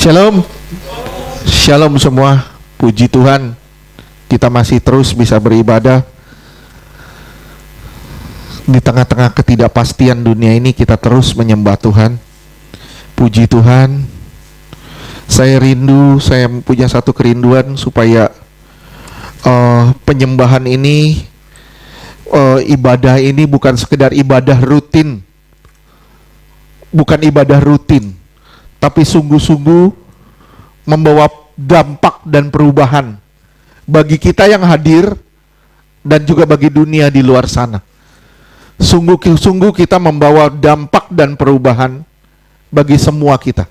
Shalom, shalom semua. Puji Tuhan, kita masih terus bisa beribadah di tengah-tengah ketidakpastian dunia ini. Kita terus menyembah Tuhan. Puji Tuhan. Saya punya satu kerinduan supaya penyembahan ini, ibadah ini bukan sekedar ibadah rutin, tapi sungguh-sungguh membawa dampak dan perubahan bagi kita yang hadir dan juga bagi dunia di luar sana. Sungguh-sungguh kita membawa dampak dan perubahan bagi semua kita.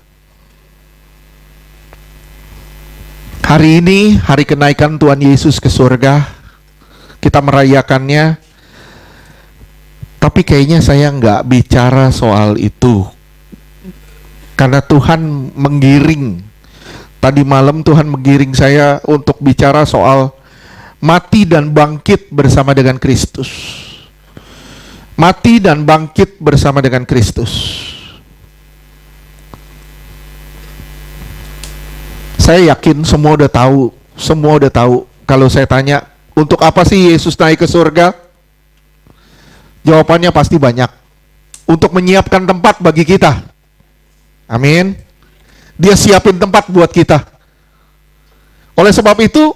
Hari ini, hari kenaikan Tuhan Yesus ke surga, kita merayakannya, tapi kayaknya saya nggak bicara soal itu. Karena Tuhan menggiring, tadi malam Tuhan menggiring saya untuk bicara soal mati dan bangkit bersama dengan Kristus. Mati dan bangkit bersama dengan Kristus. Saya yakin semua udah tahu. Kalau saya tanya, untuk apa sih Yesus naik ke surga? Jawabannya pasti banyak. Untuk menyiapkan tempat bagi kita. Amin. Dia siapin tempat buat kita. Oleh sebab itu,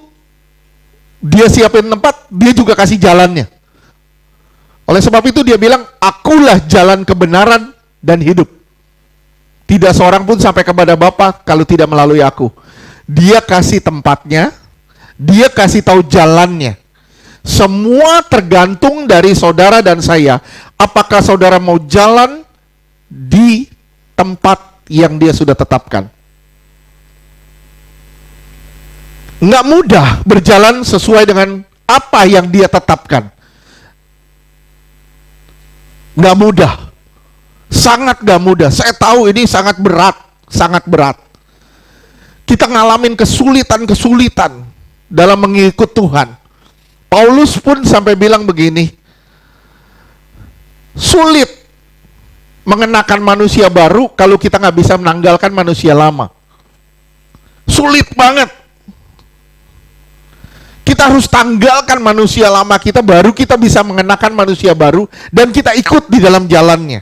dia siapin tempat, dia juga kasih jalannya. Oleh sebab itu dia bilang, akulah jalan kebenaran dan hidup. Tidak seorang pun sampai kepada Bapa kalau tidak melalui aku. Dia kasih tempatnya, dia kasih tahu jalannya. Semua tergantung dari saudara dan saya. Apakah saudara mau jalan di tempat yang dia sudah tetapkan? Nggak mudah berjalan sesuai dengan apa yang dia tetapkan. Nggak mudah. Sangat nggak mudah. Saya tahu ini sangat berat. Sangat berat. Kita ngalamin kesulitan-kesulitan dalam mengikut Tuhan. Paulus pun sampai bilang begini, sulit mengenakan manusia baru kalau kita nggak bisa menanggalkan manusia lama. Sulit banget. Kita harus tanggalkan manusia lama kita, baru kita bisa mengenakan manusia baru dan kita ikut di dalam jalannya.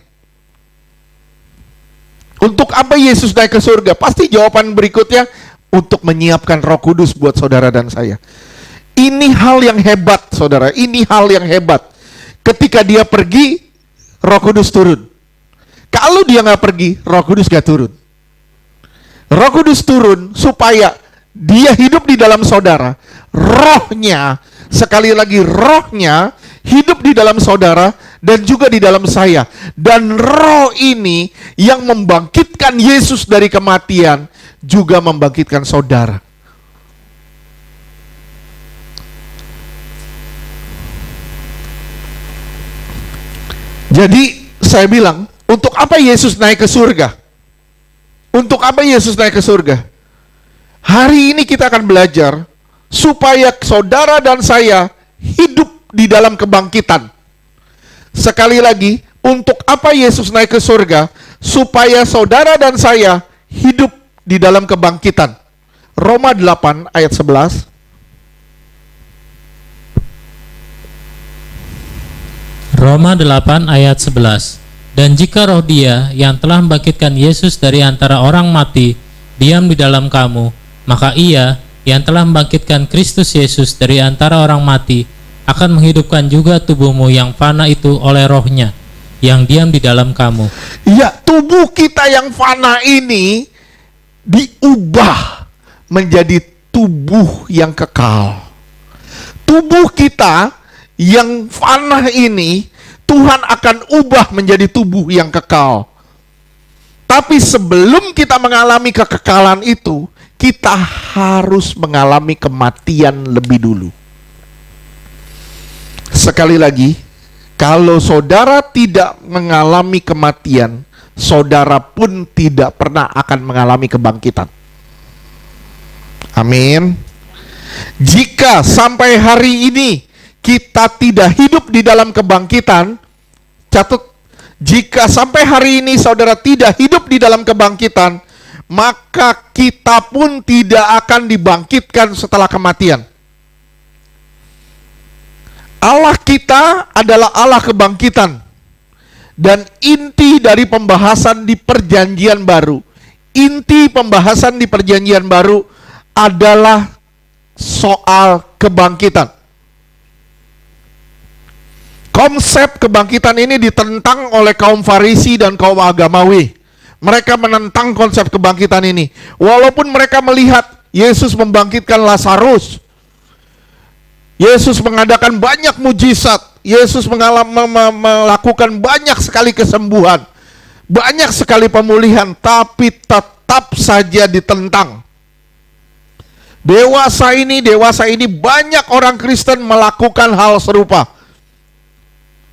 Untuk apa Yesus naik ke surga? Pasti jawaban berikutnya, untuk menyiapkan Roh Kudus buat saudara dan saya. Ini hal yang hebat, saudara. Ini hal yang hebat. Ketika dia pergi, Roh Kudus turun. Kalau dia nggak pergi, Roh Kudus nggak turun. Roh Kudus turun supaya dia hidup di dalam saudara. Rohnya, sekali lagi rohnya hidup di dalam saudara dan juga di dalam saya. Dan roh ini yang membangkitkan Yesus dari kematian juga membangkitkan saudara. Jadi saya bilang, untuk apa Yesus naik ke surga? Untuk apa Yesus naik ke surga? Hari ini kita akan belajar supaya saudara dan saya hidup di dalam kebangkitan. Sekali lagi, untuk apa Yesus naik ke surga? Supaya saudara dan saya hidup di dalam kebangkitan. Roma 8 ayat 11. Roma 8 ayat 11. Dan jika roh Dia yang telah membangkitkan Yesus dari antara orang mati diam di dalam kamu, maka Ia yang telah membangkitkan Kristus Yesus dari antara orang mati akan menghidupkan juga tubuhmu yang fana itu oleh rohnya yang diam di dalam kamu. Ya, tubuh kita yang fana ini diubah menjadi tubuh yang kekal. Tubuh kita yang fana ini Tuhan akan ubah menjadi tubuh yang kekal. Tapi sebelum kita mengalami kekekalan itu, kita harus mengalami kematian lebih dulu. Sekali lagi, kalau saudara tidak mengalami kematian, saudara pun tidak pernah akan mengalami kebangkitan. Amin. Jika sampai hari ini kita tidak hidup di dalam kebangkitan, catat, jika sampai hari ini saudara tidak hidup di dalam kebangkitan, maka kita pun tidak akan dibangkitkan setelah kematian. Allah kita adalah Allah kebangkitan. Dan inti dari pembahasan di perjanjian baru, inti pembahasan di perjanjian baru adalah soal kebangkitan. Konsep kebangkitan ini ditentang oleh kaum Farisi dan kaum agamawi. Mereka menentang konsep kebangkitan ini. Walaupun mereka melihat Yesus membangkitkan Lazarus, Yesus mengadakan banyak mujizat, Yesus melakukan banyak sekali kesembuhan, banyak sekali pemulihan, tapi tetap saja ditentang. Dewasa ini banyak orang Kristen melakukan hal serupa.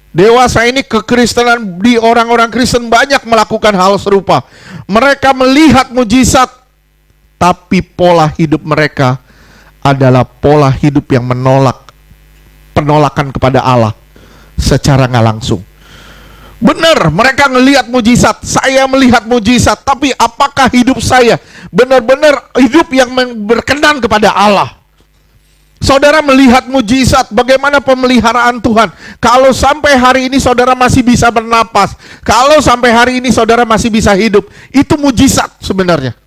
Dewasa ini kekristenan di orang-orang Kristen banyak melakukan hal serupa. Mereka melihat mujizat, tapi pola hidup mereka adalah pola hidup yang penolakan kepada Allah secara nggak langsung. Benar, mereka melihat mujizat, saya melihat mujizat, tapi apakah hidup saya benar-benar hidup yang berkenan kepada Allah? Saudara melihat mujizat, bagaimana pemeliharaan Tuhan. Kalau sampai hari ini saudara masih bisa bernapas, kalau sampai hari ini saudara masih bisa hidup, itu mujizat sebenarnya.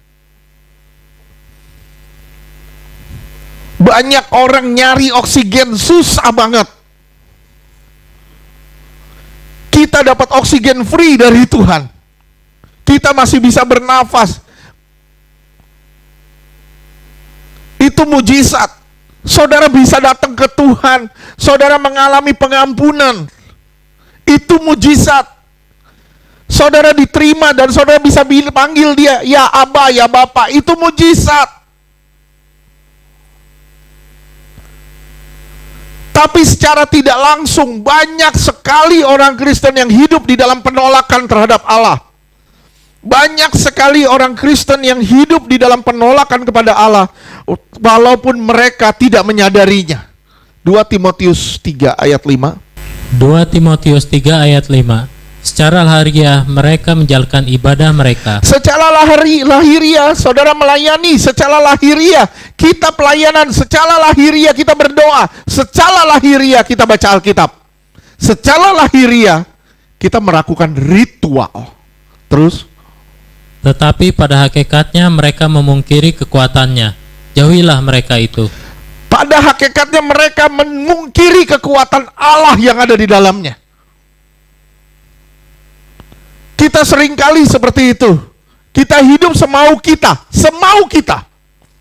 Banyak orang nyari oksigen susah banget. Kita dapat oksigen free dari Tuhan. Kita masih bisa bernafas. Itu mujizat. Saudara bisa datang ke Tuhan, saudara mengalami pengampunan. Itu mujizat. Saudara diterima dan saudara bisa panggil dia, ya Aba, ya Bapak. Itu mujizat. Tapi secara tidak langsung banyak sekali orang Kristen yang hidup di dalam penolakan terhadap Allah. Banyak sekali orang Kristen yang hidup di dalam penolakan kepada Allah, walaupun mereka tidak menyadarinya. 2 Timotius 3 ayat 5. 2 Timotius 3 ayat 5. Secara lahiriah mereka menjalankan ibadah mereka. Secara lahiriah saudara melayani, secara lahiriah kita pelayanan, secara lahiriah kita berdoa, secara lahiriah kita baca Alkitab, secara lahiriah kita melakukan ritual. Terus, tetapi pada hakikatnya mereka memungkiri kekuatannya. Jauhilah mereka itu. Pada hakikatnya mereka memungkiri kekuatan Allah yang ada di dalamnya. Kita seringkali seperti itu. Kita hidup semau kita,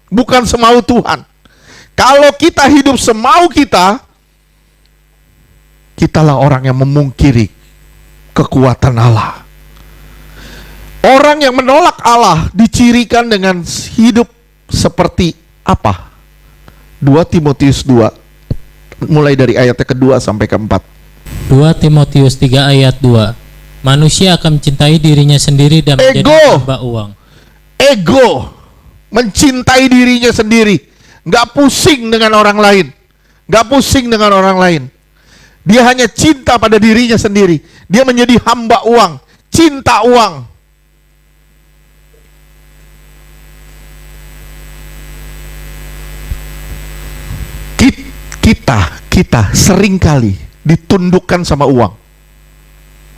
bukan semau Tuhan. Kalau kita hidup semau kita, kitalah orang yang memungkiri kekuatan Allah. Orang yang menolak Allah dicirikan dengan hidup seperti apa? 2 Timotius 2 mulai dari ayat kedua sampai keempat. 2 Timotius 3 ayat 2. Manusia akan mencintai dirinya sendiri dan menjadi hamba uang. Ego, mencintai dirinya sendiri, nggak pusing dengan orang lain, nggak pusing dengan orang lain. Dia hanya cinta pada dirinya sendiri. Dia menjadi hamba uang, cinta uang. Kita seringkali ditundukkan sama uang.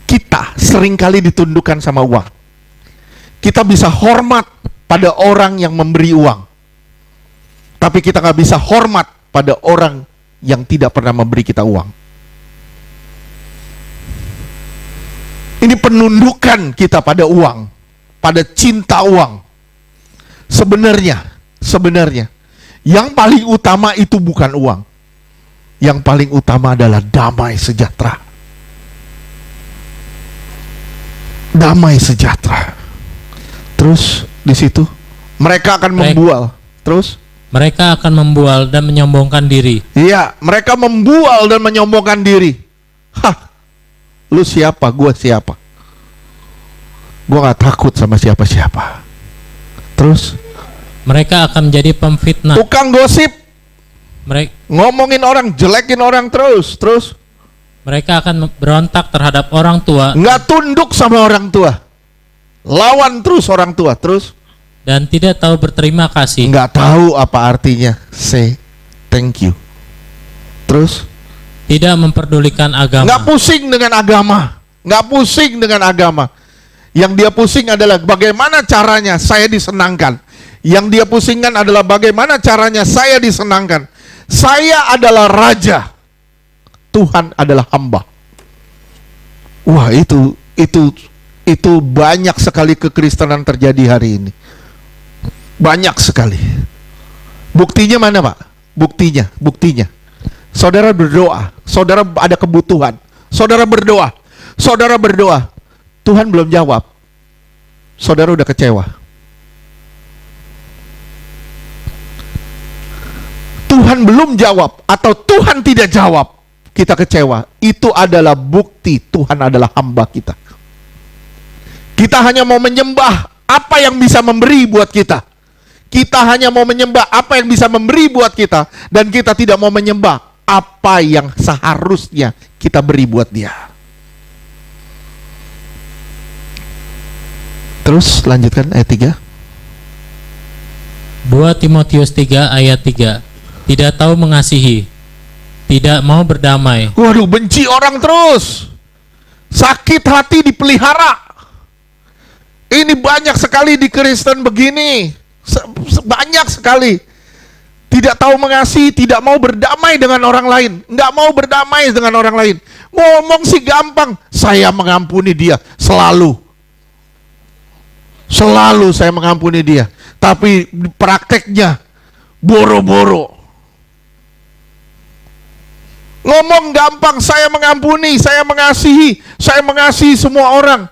Kita seringkali ditundukkan sama uang. Kita bisa hormat pada orang yang memberi uang, tapi kita nggak bisa hormat pada orang yang tidak pernah memberi kita uang. Ini penundukan kita pada uang, pada cinta uang. Sebenarnya yang paling utama itu bukan uang. Yang paling utama adalah damai sejahtera. Damai sejahtera. Terus di situ mereka akan membual. Terus mereka akan membual dan menyombongkan diri. Iya, mereka membual dan menyombongkan diri. Hah, lu siapa? Gua siapa? Gua nggak takut sama siapa-siapa. Terus mereka akan menjadi pemfitnah, tukang gosip. Mereka ngomongin orang, jelekin orang terus. Mereka akan berontak terhadap orang tua. Nggak tunduk sama orang tua, lawan terus orang tua. Terus dan tidak tahu berterima kasih. Nggak tahu apa artinya say thank you. Terus? Tidak memperdulikan agama. Nggak pusing dengan agama. Nggak pusing dengan agama. Yang dia pusing adalah bagaimana caranya saya disenangkan. Yang dia pusingkan adalah bagaimana caranya saya disenangkan. Saya adalah raja. Tuhan adalah hamba. Wah, itu banyak sekali kekristenan terjadi hari ini. Banyak sekali. Buktinya mana, Pak? Buktinya. Saudara berdoa, saudara ada kebutuhan, saudara berdoa, Tuhan belum jawab, saudara udah kecewa. Tuhan belum jawab atau Tuhan tidak jawab, kita kecewa. Itu adalah bukti Tuhan adalah hamba kita. Kita hanya mau menyembah apa yang bisa memberi buat kita. Kita hanya mau menyembah apa yang bisa memberi buat kita, dan kita tidak mau menyembah apa yang seharusnya kita beri buat dia. Terus lanjutkan ayat 3. 2 Timotius 3 ayat 3. Tidak tahu mengasihi, tidak mau berdamai. Waduh, benci orang terus. Sakit hati dipelihara. Ini banyak sekali di Kristen begini. Banyak sekali. Tidak tahu mengasihi, tidak mau berdamai dengan orang lain. Nggak mau berdamai dengan orang lain. Ngomong sih gampang, saya mengampuni dia. Selalu saya mengampuni dia. Tapi prakteknya boro-boro. Ngomong gampang, saya mengampuni, saya mengasihi semua orang.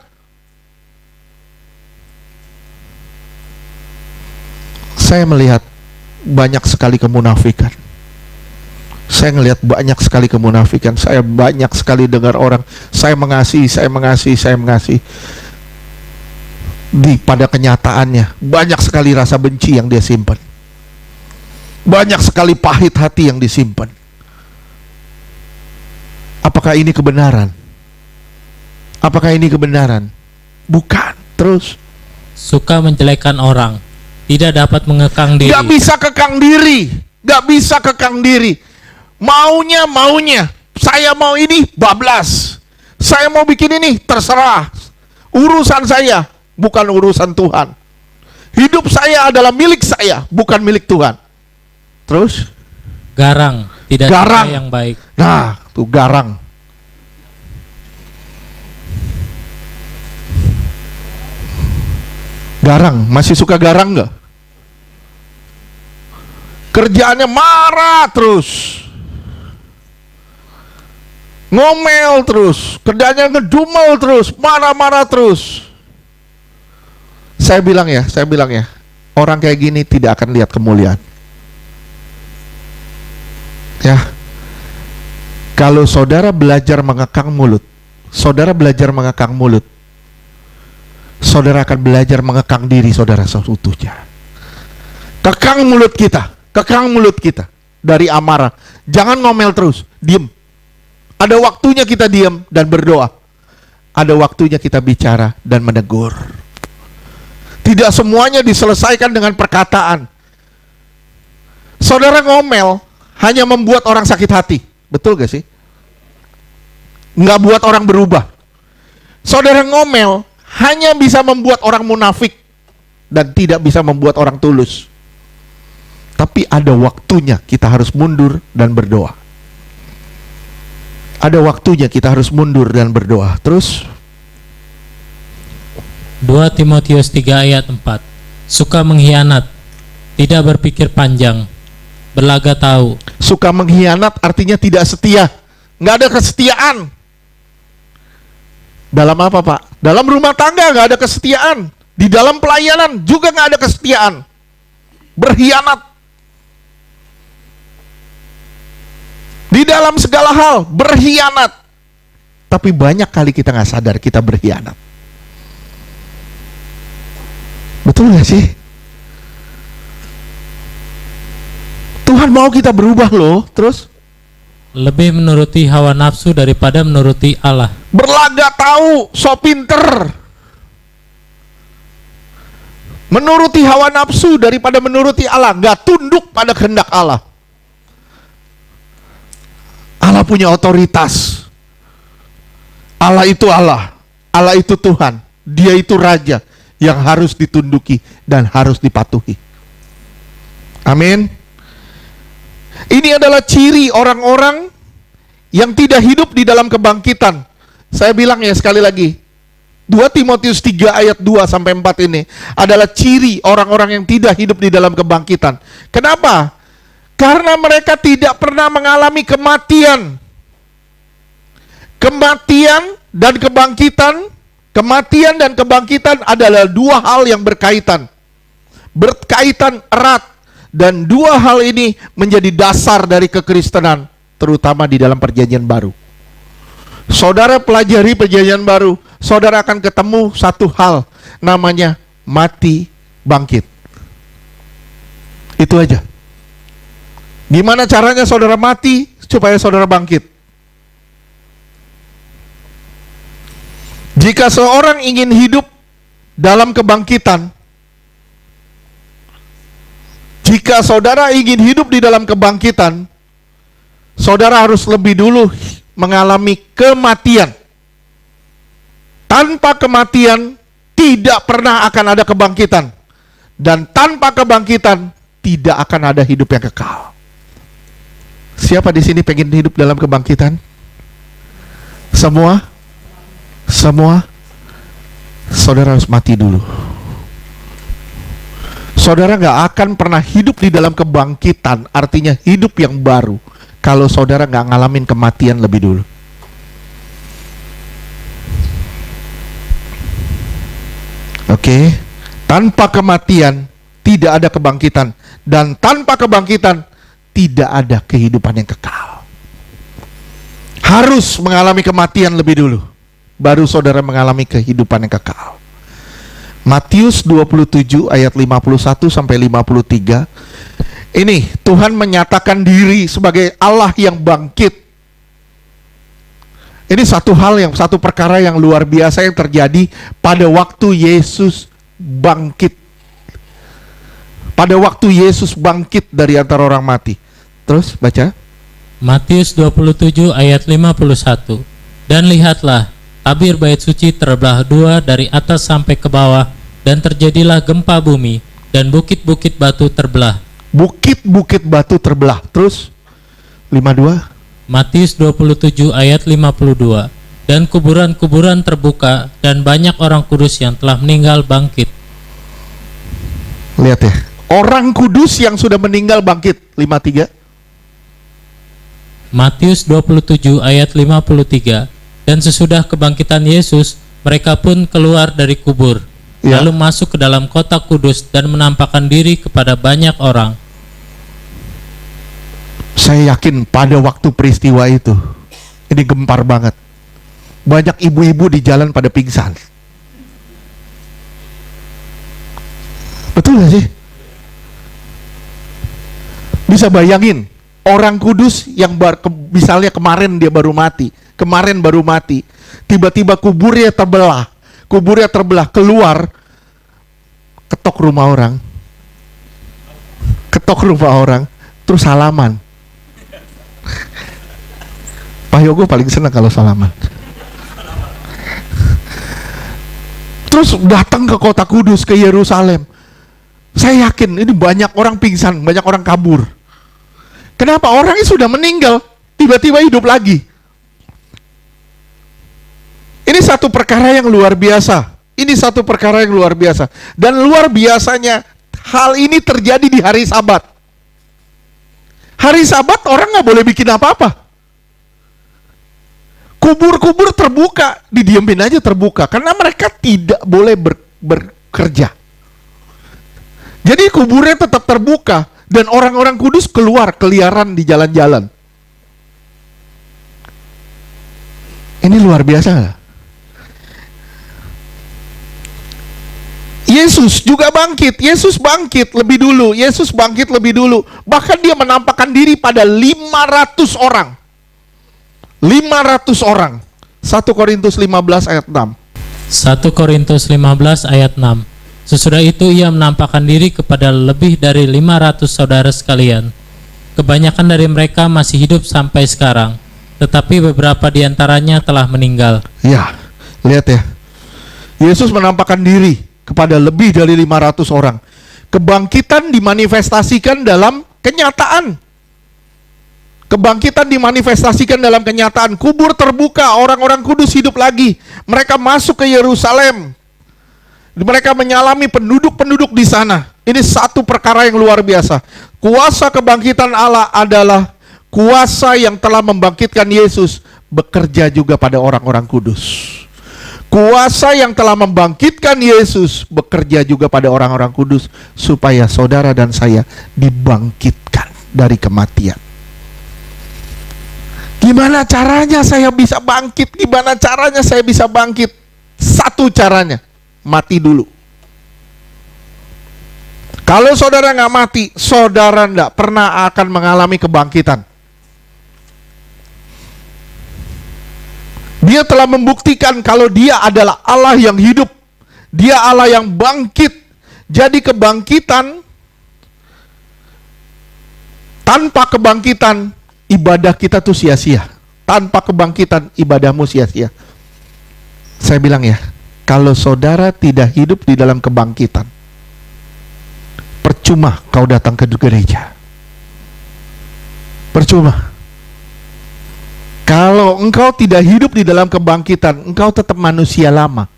Saya melihat banyak sekali kemunafikan. Saya ngelihat banyak sekali kemunafikan. Saya banyak sekali dengar orang, saya mengasihi. Pada kenyataannya, banyak sekali rasa benci yang dia simpan. Banyak sekali pahit hati yang disimpan. Apakah ini kebenaran? Bukan. Terus Suka menjelekkan orang, tidak dapat mengekang diri. Gak bisa kekang diri. Maunya. Saya mau ini, bablas. Saya mau bikin ini, terserah. Urusan saya, bukan urusan Tuhan. Hidup saya adalah milik saya, bukan milik Tuhan. Terus? Garang, tidak suka yang baik. Nah, tuh garang. Masih suka garang nggak? Kerjaannya marah terus, ngomel terus, kerjanya ngedumel terus, marah-marah terus. Saya bilang ya, orang kayak gini tidak akan lihat kemuliaan. Ya, kalau saudara belajar mengekang mulut, saudara akan belajar mengekang diri saudara seutuhnya. Kekang mulut kita dari amarah. Jangan ngomel terus, diem. Ada waktunya kita diem dan berdoa. Ada waktunya kita bicara dan menegur. Tidak semuanya diselesaikan dengan perkataan. Saudara ngomel hanya membuat orang sakit hati. Betul gak sih? Nggak buat orang berubah. Saudara ngomel hanya bisa membuat orang munafik dan tidak bisa membuat orang tulus. Tapi ada waktunya kita harus mundur dan berdoa. Terus 2 Timotius 3 ayat 4. Suka mengkhianat, tidak berpikir panjang, berlaga tahu. Suka mengkhianat artinya tidak setia. Nggak ada kesetiaan. Dalam apa, Pak? Dalam rumah tangga nggak ada kesetiaan. Di dalam pelayanan juga nggak ada kesetiaan. Berkhianat. Di dalam segala hal berkhianat. Tapi banyak kali kita nggak sadar kita berkhianat. Betul nggak sih? Tuhan mau kita berubah loh. Terus? Lebih menuruti hawa nafsu daripada menuruti Allah. Berlaga tahu, so pinter. Menuruti hawa nafsu daripada menuruti Allah. Gak tunduk pada kehendak Allah. Allah punya otoritas. Allah itu Allah. Allah itu Tuhan. Dia itu Raja yang harus ditunduki dan harus dipatuhi. Amin. Ini adalah ciri orang-orang yang tidak hidup di dalam kebangkitan. Saya bilang ya sekali lagi, 2 Timotius 3 ayat 2 sampai 4 ini adalah ciri orang-orang yang tidak hidup di dalam kebangkitan. Kenapa? Karena mereka tidak pernah mengalami kematian. Kematian dan kebangkitan adalah dua hal yang berkaitan erat, dan dua hal ini menjadi dasar dari kekristenan, terutama di dalam perjanjian baru. Saudara pelajari perjanjian baru, saudara akan ketemu satu hal, namanya mati bangkit. Itu aja. Gimana caranya saudara mati supaya saudara bangkit? Jika seorang ingin hidup dalam kebangkitan, jika saudara ingin hidup di dalam kebangkitan, saudara harus lebih dulu mengalami kematian. Tanpa kematian tidak pernah akan ada kebangkitan, dan tanpa kebangkitan tidak akan ada hidup yang kekal. Siapa di sini pengen hidup dalam kebangkitan? Semua? Semua? Saudara harus mati dulu. Saudara gak akan pernah hidup di dalam kebangkitan, artinya hidup yang baru, kalau saudara gak ngalamin kematian lebih dulu. Oke? Tanpa kematian tidak ada kebangkitan, dan tanpa kebangkitan tidak ada kehidupan yang kekal. Harus mengalami kematian lebih dulu, baru saudara mengalami kehidupan yang kekal. Matius 27 ayat 51 sampai 53. Ini Tuhan menyatakan diri sebagai Allah yang bangkit. Ini satu perkara yang luar biasa yang terjadi pada waktu Yesus bangkit. Pada waktu Yesus bangkit dari antara orang mati. Terus baca. Matius 27 ayat 51. Dan lihatlah, tabir bait suci terbelah dua dari atas sampai ke bawah, dan terjadilah gempa bumi, dan bukit-bukit batu terbelah. Bukit-bukit batu terbelah. Terus 52. Matius 27 ayat 52. Dan kuburan-kuburan terbuka, dan banyak orang kudus yang telah meninggal bangkit. Lihat ya, orang kudus yang sudah meninggal bangkit. 53. Matius 27 ayat 53. Dan sesudah kebangkitan Yesus, mereka pun keluar dari kubur, lalu masuk ke dalam kota kudus dan menampakkan diri kepada banyak orang. Saya yakin pada waktu peristiwa itu, ini gempar banget. Banyak ibu-ibu di jalan pada pingsan. Betul gak sih? Bisa bayangin, orang kudus yang misalnya kemarin baru mati, tiba-tiba kuburnya terbelah, keluar, ketok rumah orang, terus salaman. Pak Yogo paling senang kalau salaman. Terus datang ke kota kudus, ke Yerusalem. Saya yakin ini banyak orang pingsan, banyak orang kabur. Kenapa? Orangnya sudah meninggal, tiba-tiba hidup lagi. Ini satu perkara yang luar biasa. Dan luar biasanya hal ini terjadi di hari Sabat. Hari Sabat orang nggak boleh bikin apa-apa. Kubur-kubur terbuka, didiemin aja terbuka, karena mereka tidak boleh bekerja. Jadi kuburnya tetap terbuka, dan orang-orang kudus keluar keliaran di jalan-jalan. Ini luar biasa gak? Yesus juga bangkit. Yesus bangkit lebih dulu. Bahkan dia menampakkan diri pada 500 orang. 1 Korintus 15 ayat 6. 1 Korintus 15 ayat 6. Sesudah itu ia menampakkan diri kepada lebih dari 500 saudara sekalian. Kebanyakan dari mereka masih hidup sampai sekarang, tetapi beberapa di antaranya telah meninggal. Ya, lihat ya. Yesus menampakkan diri kepada lebih dari 500 orang. Kebangkitan dimanifestasikan dalam kenyataan. Kebangkitan dimanifestasikan dalam kenyataan. Kubur terbuka, orang-orang kudus hidup lagi. Mereka masuk ke Yerusalem. Mereka menyalami penduduk-penduduk di sana. Ini satu perkara yang luar biasa. Kuasa kebangkitan Allah adalah kuasa yang telah membangkitkan Yesus bekerja juga pada orang-orang kudus. Kuasa yang telah membangkitkan Yesus bekerja juga pada orang-orang kudus supaya saudara dan saya dibangkitkan dari kematian. Gimana caranya saya bisa bangkit? Gimana caranya saya bisa bangkit? Satu caranya, mati dulu. Kalau saudara nggak mati, saudara nggak pernah akan mengalami kebangkitan. Dia telah membuktikan kalau dia adalah Allah yang hidup. Dia Allah yang bangkit. Jadi kebangkitan, tanpa kebangkitan, ibadah kita tuh sia-sia. Tanpa kebangkitan, ibadahmu sia-sia. Saya bilang ya, kalau saudara tidak hidup di dalam kebangkitan, percuma kau datang ke gereja. Percuma. Kalau engkau tidak hidup di dalam kebangkitan, engkau tetap manusia lama.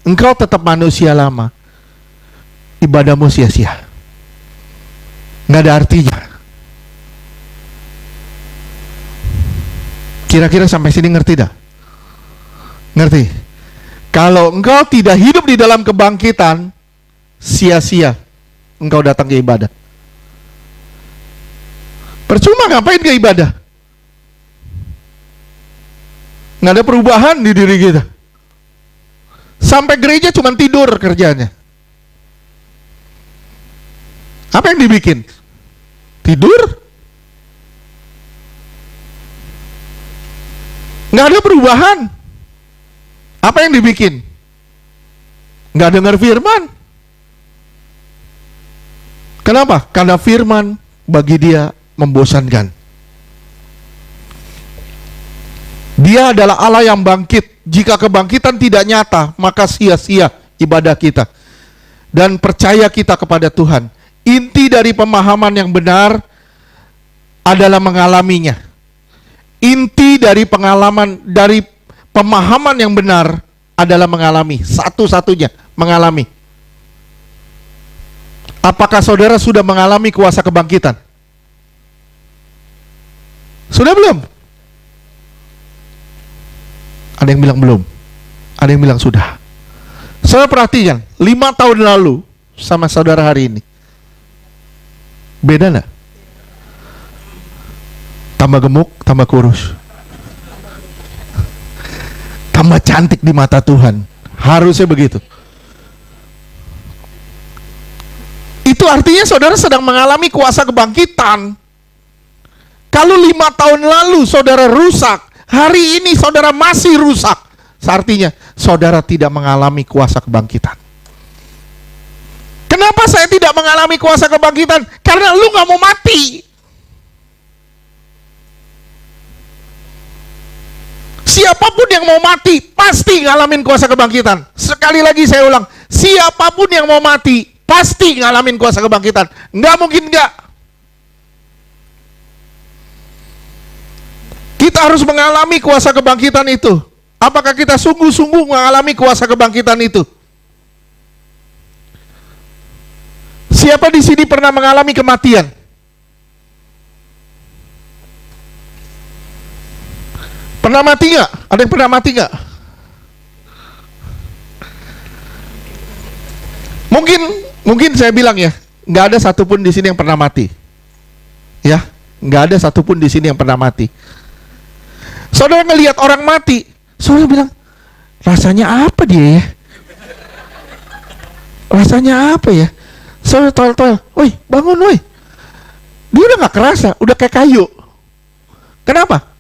Engkau tetap manusia lama. Ibadahmu sia-sia. Nggak ada artinya. Kira-kira sampai sini ngerti dah? Ngerti? Kalau engkau tidak hidup di dalam kebangkitan, sia-sia engkau datang ke ibadah. Percuma ngapain ke ibadah? Nggak ada perubahan di diri kita. Sampai gereja cuma tidur kerjanya. Apa yang dibikin? Tidur? Nggak ada perubahan. Apa yang dibikin? Nggak dengar firman. Kenapa? Karena firman bagi dia membosankan. Dia adalah Allah yang bangkit. Jika kebangkitan tidak nyata, maka sia-sia ibadah kita dan percaya kita kepada Tuhan. Inti dari pemahaman yang benar adalah mengalaminya. Inti dari pemahaman yang benar adalah mengalami. Satu-satunya mengalami. Apakah saudara sudah mengalami kuasa kebangkitan? Sudah belum? Ada yang bilang belum, ada yang bilang sudah. Saya perhatikan 5 tahun lalu sama saudara hari ini, beda nggak? Tambah gemuk, tambah kurus, tambah cantik di mata Tuhan. Harusnya begitu. Itu artinya saudara sedang mengalami kuasa kebangkitan. Kalau 5 tahun lalu saudara rusak, hari ini saudara masih rusak, artinya saudara tidak mengalami kuasa kebangkitan. Kenapa saya tidak mengalami kuasa kebangkitan? Karena lu gak mau mati. Siapapun yang mau mati pasti ngalamin kuasa kebangkitan. Sekali lagi saya ulang, siapapun yang mau mati pasti ngalamin kuasa kebangkitan. Nggak mungkin nggak. Kita harus mengalami kuasa kebangkitan itu. Apakah kita sungguh-sungguh mengalami kuasa kebangkitan itu? Siapa di sini pernah mengalami kematian? Pernah mati nggak? Ada yang pernah mati nggak? Mungkin saya bilang ya, nggak ada satupun di sini yang pernah mati. Ya, nggak ada satupun di sini yang pernah mati. Saudara ngelihat orang mati, saudara bilang, rasanya apa dia ya? Rasanya apa ya? Saudara toel-toel, woi bangun woi. Dia udah gak kerasa, udah kayak kayu. Kenapa?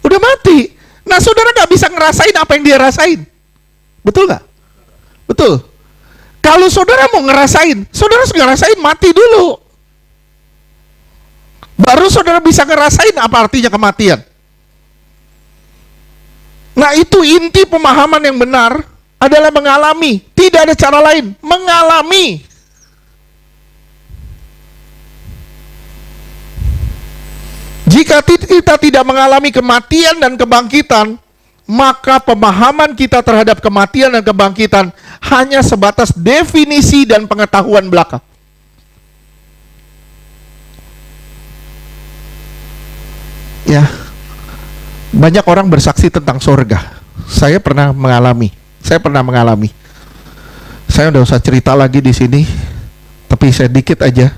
Udah mati. Nah saudara gak bisa ngerasain apa yang dia rasain. Betul gak? Betul. Kalau saudara mau ngerasain, saudara harus ngerasain mati dulu. Baru saudara bisa ngerasain apa artinya kematian. Nah, itu inti pemahaman yang benar adalah mengalami. Tidak ada cara lain, mengalami. Jika kita tidak mengalami kematian dan kebangkitan, maka pemahaman kita terhadap kematian dan kebangkitan hanya sebatas definisi dan pengetahuan belaka. Ya, banyak orang bersaksi tentang surga. Saya pernah mengalami. Saya nggak usah cerita lagi di sini, tapi sedikit aja.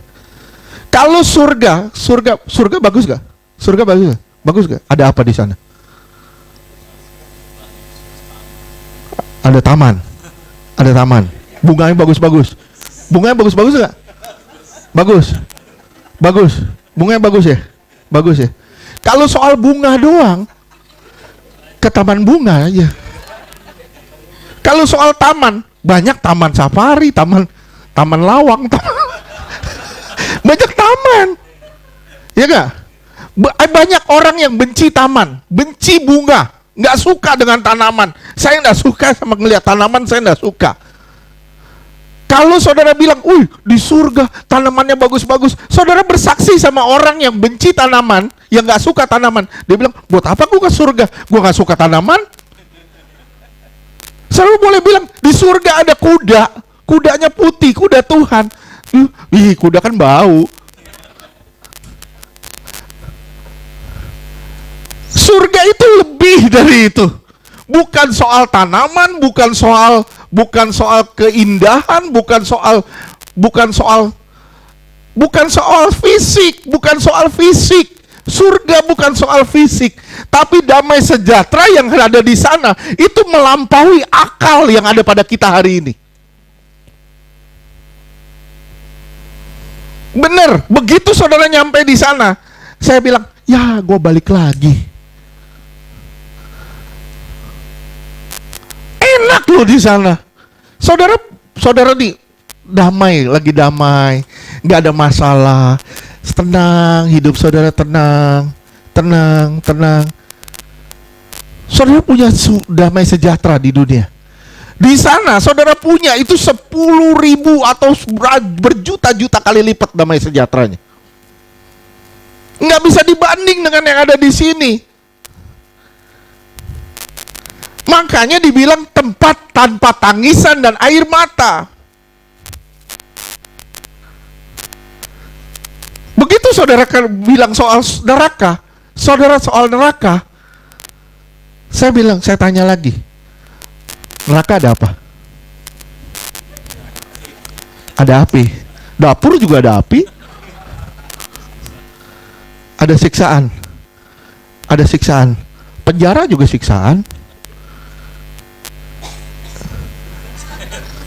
Kalau surga bagus gak? Surga bagus gak? Bagus gak? Ada apa di sana? Ada taman. Bunganya bagus-bagus. Bunganya bagus-bagus gak? Bagus. Bunganya bagus ya? Bagus ya? Kalau soal bunga doang, ke taman bunga aja. Kalau soal taman, banyak taman safari, taman lawang, banyak taman. Ya gak? Banyak orang yang benci taman, benci bunga, nggak suka dengan tanaman. Saya nggak suka sama ngeliat tanaman, saya nggak suka. Kalau saudara bilang, di surga tanamannya bagus-bagus, saudara bersaksi sama orang yang benci tanaman, yang nggak suka tanaman. Dia bilang, buat apa gua ke surga? Gua nggak suka tanaman. Saudara boleh bilang, di surga ada kuda, kudanya putih, kuda Tuhan. Kuda kan bau. Surga itu lebih dari itu. Bukan soal tanaman, bukan soal keindahan, bukan soal fisik. Surga bukan soal fisik, tapi damai sejahtera yang ada di sana itu melampaui akal yang ada pada kita hari ini. Bener, begitu saudara nyampe di sana, saya bilang, ya gue balik lagi. Enak loh di sana. Saudara nih lagi damai, nggak ada masalah, tenang, hidup saudara tenang. Saudara punya damai sejahtera di dunia. Di sana saudara punya itu 10.000 atau berjuta-juta kali lipat damai sejahteranya. Nggak bisa dibanding dengan yang ada di sini. Makanya dibilang tempat tanpa tangisan dan air mata. Begitu saudara bilang soal neraka, soal neraka, saya tanya lagi, neraka ada apa? Ada api. Dapur juga ada api. Ada siksaan. Penjara juga siksaan.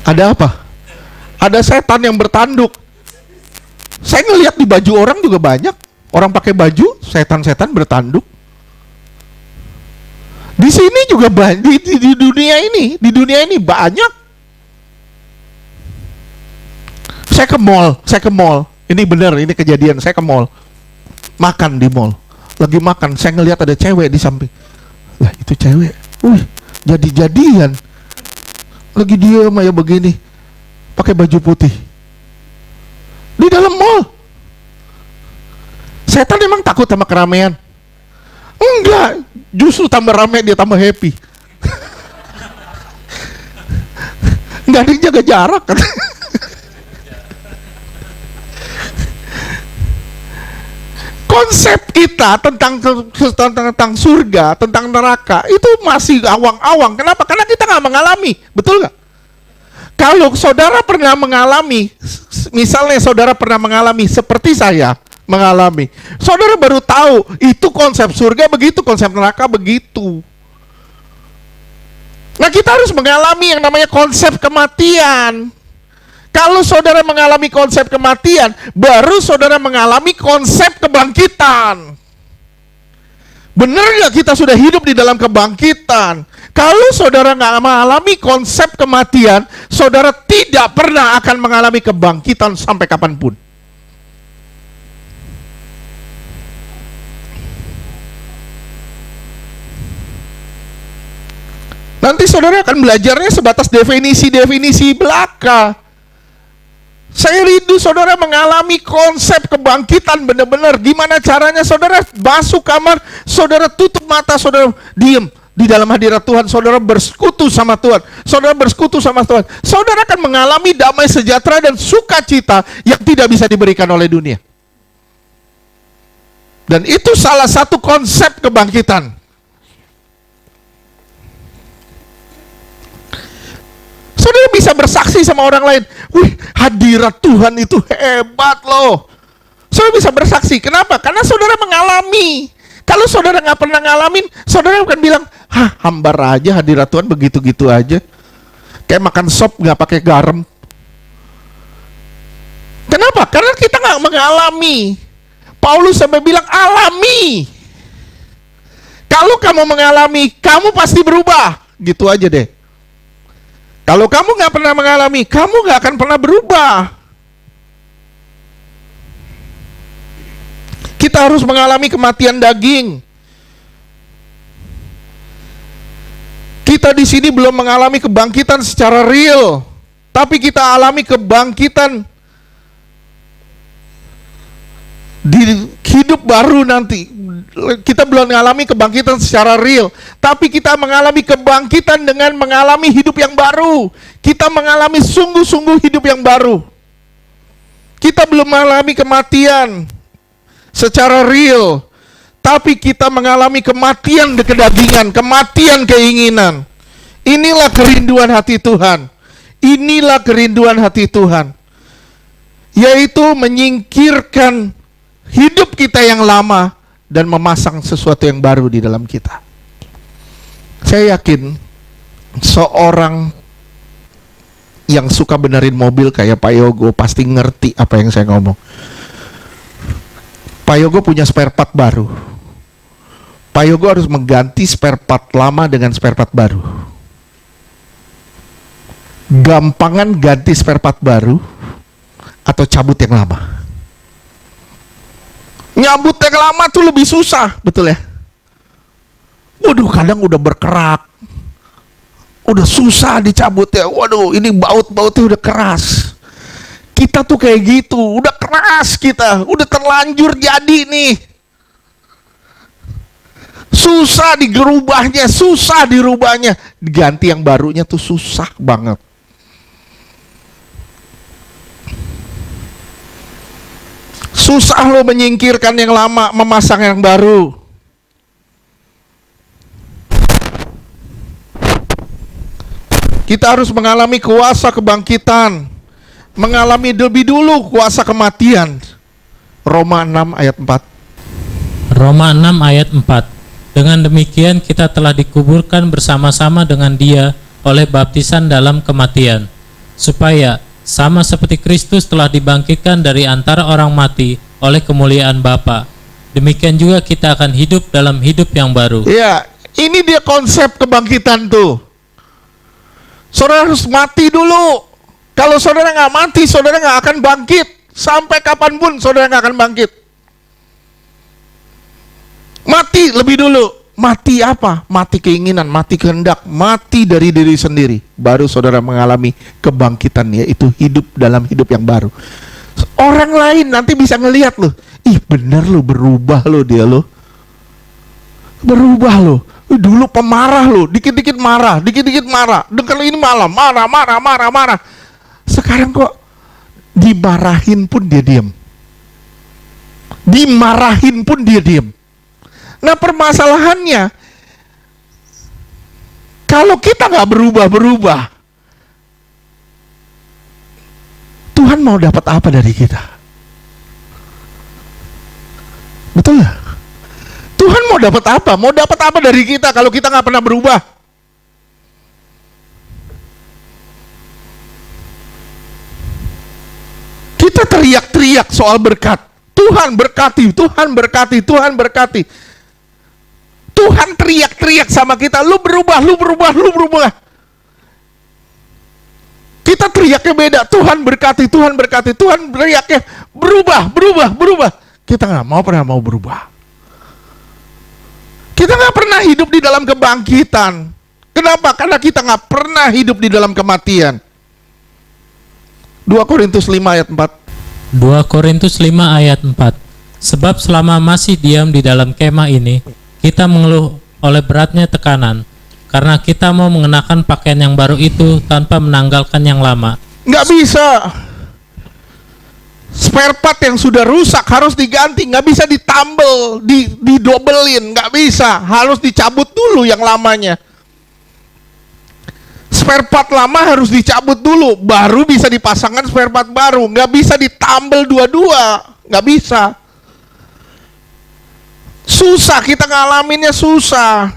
Ada apa? Ada setan yang bertanduk. Saya ngelihat di baju orang juga banyak. Orang pakai baju, setan-setan bertanduk. Di sini juga banyak, di dunia ini banyak. Saya ke mall. Ini benar, ini kejadian. Saya ke mall. Makan di mall. Lagi makan, saya ngelihat ada cewek di samping. Lah, itu cewek. Jadi-jadian. Lagi diem aja begini, pakai baju putih di dalam mall. Setan emang takut sama keramaian? Enggak, justru tambah ramai dia tambah happy. Nggak ada yang jaga jarak kan. Konsep kita tentang surga, tentang neraka itu masih awang-awang. Kenapa? Karena kita nggak mengalami, betul nggak? Kalau saudara pernah mengalami, misalnya saudara pernah mengalami seperti saya mengalami, saudara baru tahu itu konsep surga begitu, konsep neraka begitu. Nah, kita harus mengalami yang namanya konsep kematian. Kalau saudara mengalami konsep kematian, baru saudara mengalami konsep kebangkitan. Benar nggak kita sudah hidup di dalam kebangkitan? Kalau saudara nggak mengalami konsep kematian, saudara tidak pernah akan mengalami kebangkitan sampai kapanpun. Nanti saudara akan belajarnya sebatas definisi-definisi belaka. Saya rindu saudara mengalami konsep kebangkitan benar-benar. Gimana caranya saudara masuk kamar, saudara tutup mata, saudara diam di dalam hadirat Tuhan, saudara bersekutu sama Tuhan, saudara bersekutu sama Tuhan. Saudara akan mengalami damai sejahtera dan sukacita yang tidak bisa diberikan oleh dunia. Dan itu salah satu konsep kebangkitan. Saudara bisa bersaksi sama orang lain, wih, hadirat Tuhan itu hebat loh. Saudara bisa bersaksi, kenapa? Karena saudara mengalami. Kalau saudara nggak pernah ngalamin, saudara akan bilang, hambar aja hadirat Tuhan begitu-gitu aja. Kayak makan sop nggak pakai garam. Kenapa? Karena kita nggak mengalami. Paulus sampai bilang, alami. Kalau kamu mengalami, kamu pasti berubah. Gitu aja deh. Kalau kamu nggak pernah mengalami, kamu nggak akan pernah berubah. Kita harus mengalami kematian daging. Kita di sini belum mengalami kebangkitan secara real, tapi kita alami kebangkitan di hidup baru nanti. Kita belum mengalami kebangkitan secara real, tapi kita mengalami kebangkitan dengan mengalami hidup yang baru. Kita mengalami sungguh-sungguh hidup yang baru. Kita belum mengalami kematian secara real, tapi kita mengalami kematian kedagingan, kematian keinginan. Inilah kerinduan hati Tuhan. Inilah kerinduan hati Tuhan, yaitu menyingkirkan hidup kita yang lama dan memasang sesuatu yang baru di dalam kita. Saya yakin seorang yang suka benerin mobil kayak Pak Yogo pasti ngerti apa yang saya ngomong. Pak Yogo punya spare part baru. Pak Yogo harus mengganti spare part lama dengan spare part baru. Gampangan ganti spare part baru atau cabut yang lama? Nyambut yang lama tuh lebih susah, betul ya? Waduh, kadang udah berkerak, udah susah dicabut ya. Waduh, ini baut-bautnya udah keras. Kita tuh kayak gitu, udah keras kita, udah terlanjur jadi nih. Susah digerubahnya, susah dirubahnya. Diganti yang barunya tuh susah banget. Susah lo menyingkirkan yang lama, memasang yang baru. Kita harus mengalami kuasa kebangkitan, mengalami lebih dulu kuasa kematian. Roma 6 ayat 4. Roma 6 ayat 4. Dengan demikian kita telah dikuburkan bersama-sama dengan Dia oleh baptisan dalam kematian, supaya sama seperti Kristus telah dibangkitkan dari antara orang mati oleh kemuliaan Bapa, demikian juga kita akan hidup dalam hidup yang baru. Ya, ini dia konsep kebangkitan tuh. Saudara harus mati dulu. Kalau saudara nggak mati, saudara nggak akan bangkit. Sampai kapanpun saudara nggak akan bangkit. Mati lebih dulu. Mati apa? Mati keinginan, mati kehendak, mati dari diri sendiri. Baru saudara mengalami kebangkitan, yaitu hidup dalam hidup yang baru. Orang lain nanti bisa ngelihat loh. Ih, bener loh, berubah loh dia loh. Berubah loh. Dulu pemarah loh, dikit-dikit marah, dikit-dikit marah. Dengar ini malah marah. Sekarang kok dimarahin pun dia diam. Dimarahin pun dia diam. Nah, permasalahannya, kalau kita nggak berubah-berubah, Tuhan mau dapat apa dari kita? Betul nggak? Tuhan mau dapat apa? Mau dapat apa dari kita kalau kita nggak pernah berubah? Kita teriak-teriak soal berkat. Tuhan berkati, Tuhan berkati, Tuhan berkati. Tuhan teriak-teriak sama kita, lu berubah, lu berubah, lu berubah. Kita teriaknya beda, Tuhan berkati, Tuhan berkati, Tuhan teriaknya berubah, berubah, berubah. Kita nggak pernah mau berubah. Kita nggak pernah hidup di dalam kebangkitan. Kenapa? Karena kita nggak pernah hidup di dalam kematian. 2 Korintus 5 ayat 4. 2 Korintus 5 ayat 4. Sebab selama masih diam di dalam kemah ini, kita mengeluh oleh beratnya tekanan, karena kita mau mengenakan pakaian yang baru itu tanpa menanggalkan yang lama. Nggak bisa. Spare part yang sudah rusak harus diganti, nggak bisa ditambel, didobelin, nggak bisa. Harus dicabut dulu yang lamanya. Spare part lama harus dicabut dulu, baru bisa dipasangkan spare part baru. Nggak bisa ditambel dua-dua, nggak bisa. Susah, kita ngalaminnya susah.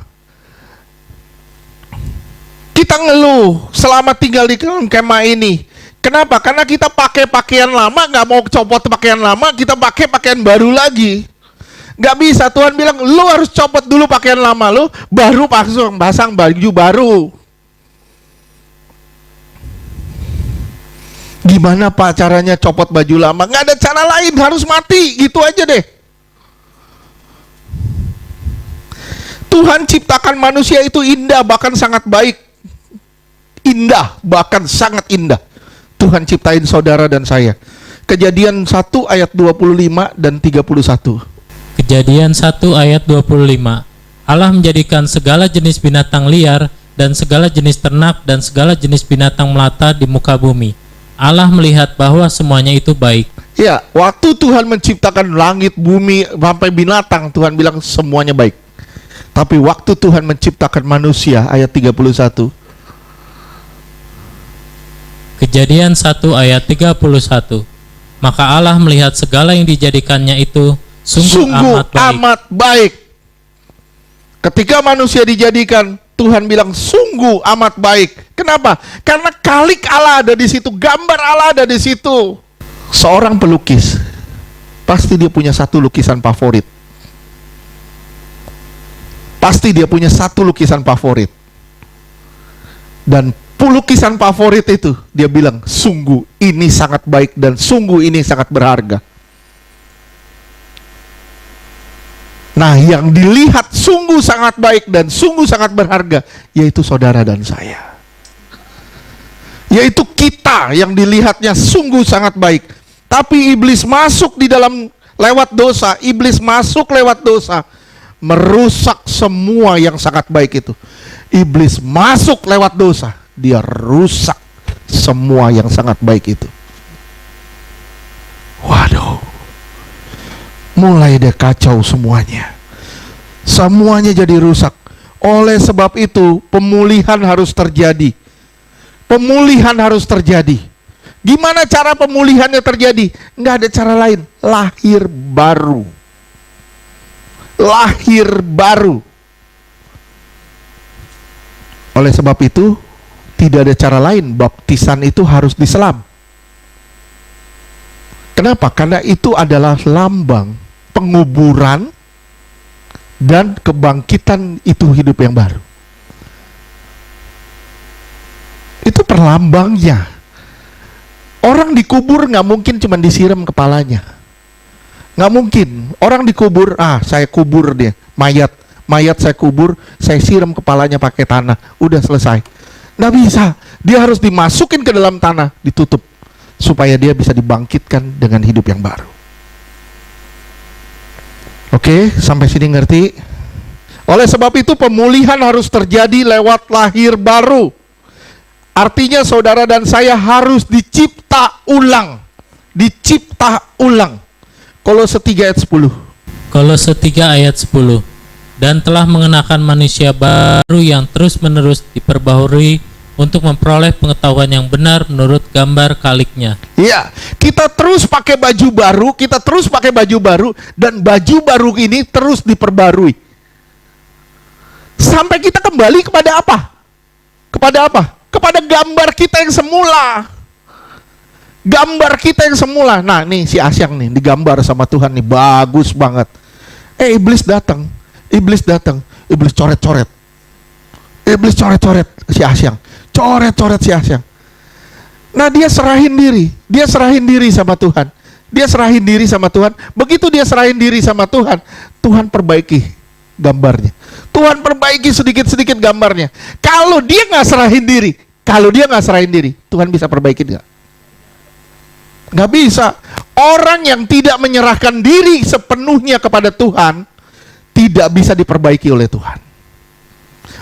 Kita ngeluh selama tinggal di kemah ini. Kenapa? Karena kita pakai pakaian lama, nggak mau copot pakaian lama, kita pakai pakaian baru lagi. Nggak bisa, Tuhan bilang, lu harus copot dulu pakaian lama lu, baru pasang baju baru. Gimana Pak caranya copot baju lama? Nggak ada cara lain, harus mati, gitu aja deh. Tuhan ciptakan manusia itu indah, bahkan sangat baik. Indah, bahkan sangat indah. Tuhan ciptain saudara dan saya. Kejadian 1 ayat 25 dan 31. Kejadian 1 ayat 25. Allah menjadikan segala jenis binatang liar dan segala jenis ternak dan segala jenis binatang melata di muka bumi. Allah melihat bahwa semuanya itu baik. Ya, waktu Tuhan menciptakan langit, bumi, sampai binatang, Tuhan bilang semuanya baik. Tapi waktu Tuhan menciptakan manusia, ayat 31. Kejadian 1 ayat 31. Maka Allah melihat segala yang dijadikannya itu sungguh amat baik. Ketika manusia dijadikan, Tuhan bilang sungguh amat baik. Kenapa? Karena kalik Allah ada di situ, gambar Allah ada di situ. Seorang pelukis, pasti dia punya satu lukisan favorit. Pasti dia punya satu lukisan favorit. Dan lukisan favorit itu dia bilang sungguh ini sangat baik dan sungguh ini sangat berharga. Nah, yang dilihat sungguh sangat baik dan sungguh sangat berharga yaitu saudara dan saya. Yaitu kita yang dilihatnya sungguh sangat baik. Tapi iblis masuk di dalam lewat dosa, iblis masuk lewat dosa merusak semua yang sangat baik itu. Iblis masuk lewat dosa, dia rusak semua yang sangat baik itu. Waduh, mulai deh kacau semuanya. Semuanya jadi rusak. Oleh sebab itu pemulihan harus terjadi. Pemulihan harus terjadi. Gimana cara pemulihannya terjadi? Nggak ada cara lain. Lahir baru. Lahir baru. Oleh sebab itu tidak ada cara lain, baptisan itu harus diselam. Kenapa? Karena itu adalah lambang penguburan dan kebangkitan itu hidup yang baru. Itu perlambangnya. Orang dikubur nggak mungkin cuma disiram kepalanya. Nggak mungkin. Orang dikubur, saya kubur dia, mayat saya kubur, saya siram kepalanya pakai tanah, udah selesai. Nggak bisa, dia harus dimasukin ke dalam tanah, ditutup, supaya dia bisa dibangkitkan dengan hidup yang baru. Oke, sampai sini ngerti? Oleh sebab itu pemulihan harus terjadi lewat lahir baru. Artinya saudara dan saya harus dicipta ulang. Dicipta ulang. Kolose 3 ayat 10. Kolose 3 ayat 10. Dan telah mengenakan manusia baru yang terus-menerus diperbaharui untuk memperoleh pengetahuan yang benar menurut gambar kaliknya. Iya, kita terus pakai baju baru, kita terus pakai baju baru, dan baju baru ini terus diperbarui. Sampai kita kembali kepada apa? Kepada apa? Kepada gambar kita yang semula. Gambar kita yang semula. Nah, nih si Asyang nih digambar sama Tuhan nih, bagus banget. Iblis datang. Iblis datang. Iblis coret-coret. Iblis coret-coret si Asyang. Coret-coret si Asyang. Nah, dia serahin diri. Dia serahin diri sama Tuhan. Dia serahin diri sama Tuhan. Begitu dia serahin diri sama Tuhan, Tuhan perbaiki gambarnya. Tuhan perbaiki sedikit-sedikit gambarnya. Kalau dia nggak serahin diri, Tuhan bisa perbaikin nggak? Nggak bisa. Orang yang tidak menyerahkan diri sepenuhnya kepada Tuhan tidak bisa diperbaiki oleh Tuhan.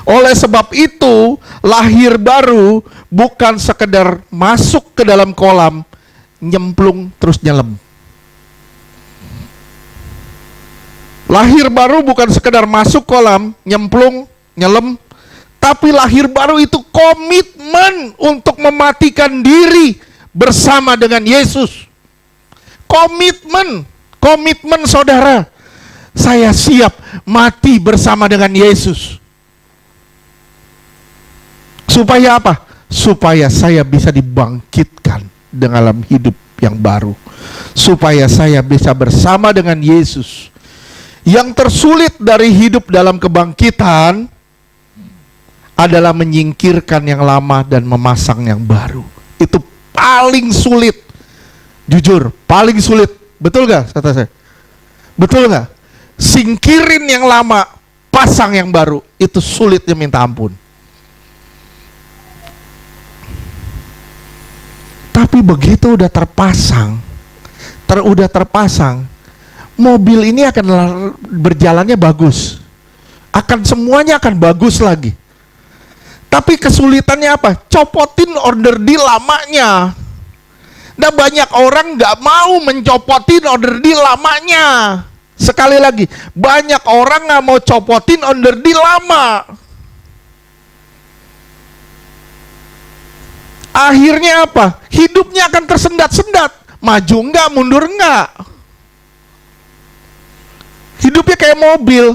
Oleh sebab itu, lahir baru bukan sekedar masuk ke dalam kolam, nyemplung terus nyelam. Lahir baru bukan sekedar masuk kolam, nyemplung, nyelam, tapi lahir baru itu komitmen untuk mematikan diri bersama dengan Yesus. Komitmen saudara. Saya siap mati bersama dengan Yesus. Supaya apa? Supaya saya bisa dibangkitkan dalam hidup yang baru. Supaya saya bisa bersama dengan Yesus. Yang tersulit dari hidup dalam kebangkitan adalah menyingkirkan yang lama dan memasang yang baru. Itu paling sulit. Jujur, paling sulit. Betul gak kata saya? Betul gak? Singkirin yang lama, pasang yang baru. Itu sulitnya minta ampun. Tapi begitu udah terpasang, mobil ini akan berjalannya bagus. Semuanya akan bagus lagi. Tapi kesulitannya apa? Copotin order deal lamanya. Nah, banyak orang nggak mau mencopotin order deal lamanya. Sekali lagi, banyak orang nggak mau copotin order deal lama. Akhirnya apa? Hidupnya akan tersendat-sendat. Maju nggak, mundur nggak. Hidupnya kayak mobil.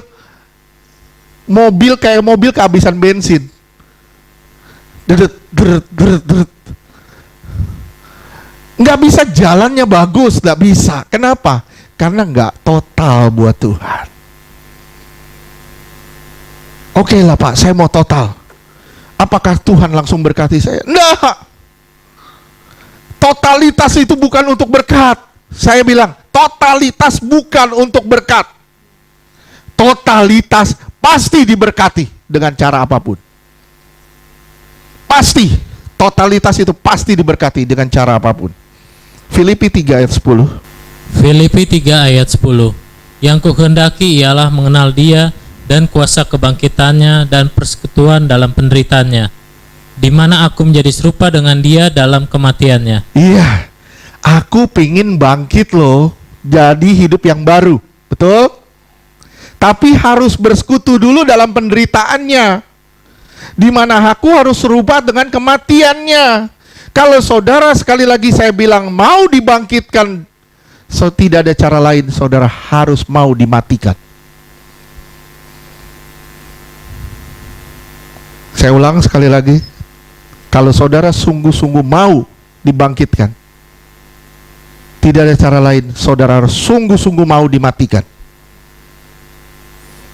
Mobil kehabisan bensin. Deret. Nggak bisa jalannya bagus, nggak bisa. Kenapa? Karena nggak total buat Tuhan. Oke lah Pak, saya mau total. Apakah Tuhan langsung berkati saya? Nggak. Totalitas itu bukan untuk berkat. Saya bilang, totalitas bukan untuk berkat. Totalitas pasti diberkati dengan cara apapun. Pasti. Totalitas itu pasti diberkati dengan cara apapun. Filipi 3 ayat 10. Filipi 3 ayat 10. Yang kuhendaki ialah mengenal Dia dan kuasa kebangkitannya dan persekutuan dalam penderitaannya, di mana aku menjadi serupa dengan Dia dalam kematiannya. Iya, aku pingin bangkit loh, jadi hidup yang baru, betul? Tapi harus bersekutu dulu dalam penderitaannya, di mana aku harus serupa dengan kematiannya. Kalau saudara, sekali lagi saya bilang, mau dibangkitkan, tidak ada cara lain, saudara harus mau dimatikan. Saya ulang sekali lagi, kalau saudara sungguh-sungguh mau dibangkitkan, tidak ada cara lain, saudara harus sungguh-sungguh mau dimatikan.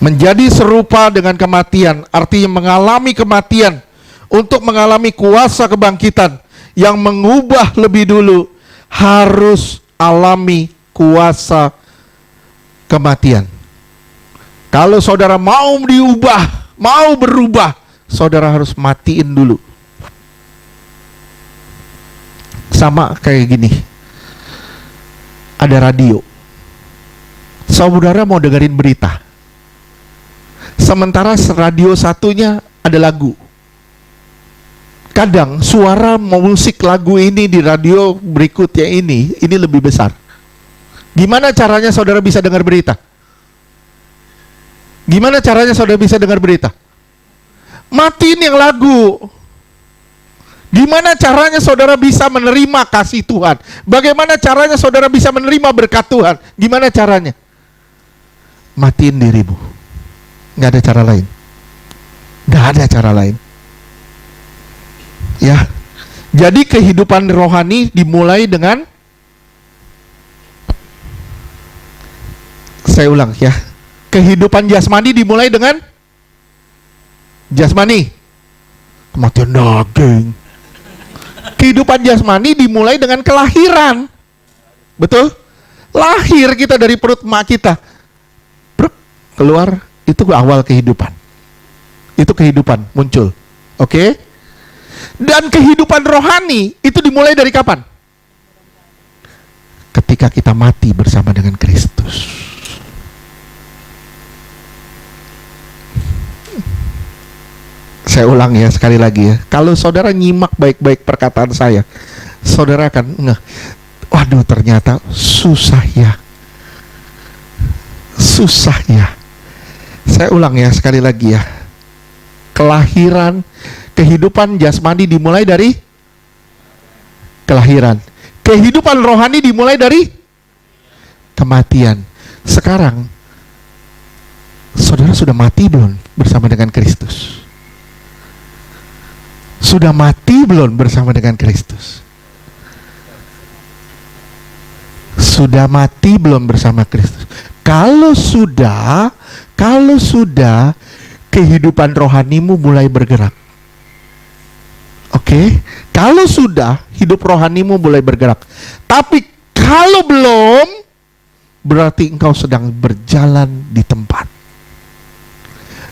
Menjadi serupa dengan kematian, artinya mengalami kematian untuk mengalami kuasa kebangkitan. Yang mengubah lebih dulu harus alami kuasa kematian. Kalau saudara mau diubah, mau berubah, saudara harus matiin dulu. Sama kayak gini, ada radio, saudara mau dengerin berita, sementara radio satunya ada lagu. Kadang suara musik lagu ini di radio berikutnya ini lebih besar. Gimana caranya saudara bisa dengar berita? Gimana caranya saudara bisa dengar berita? Matiin yang lagu. Gimana caranya saudara bisa menerima kasih Tuhan? Bagaimana caranya saudara bisa menerima berkat Tuhan? Gimana caranya? Matiin dirimu. Nggak ada cara lain. Nggak ada cara lain. Ya, jadi kehidupan rohani dimulai dengan, saya ulang ya, kehidupan jasmani dimulai dengan Jasmani, kematian daging. Kehidupan jasmani dimulai dengan kelahiran. Betul? Lahir kita dari perut emak kita. Bruk, keluar, itu awal kehidupan. Itu kehidupan muncul. Oke? Dan kehidupan rohani itu dimulai dari kapan? Ketika kita mati bersama dengan Kristus. Saya ulang ya sekali lagi ya. Kalau saudara nyimak baik-baik perkataan saya, saudara akan ngeh, waduh ternyata susah ya. Susah ya. Saya ulang ya sekali lagi ya. Kelahiran, kehidupan jasmani dimulai dari kelahiran. Kehidupan rohani dimulai dari kematian. Sekarang, saudara sudah mati belum bersama dengan Kristus? Sudah mati belum bersama dengan Kristus? Sudah mati belum bersama Kristus? Kalau sudah, kehidupan rohanimu mulai bergerak. Oke? Kalau sudah, hidup rohanimu mulai bergerak. Tapi kalau belum, berarti engkau sedang berjalan di tempat.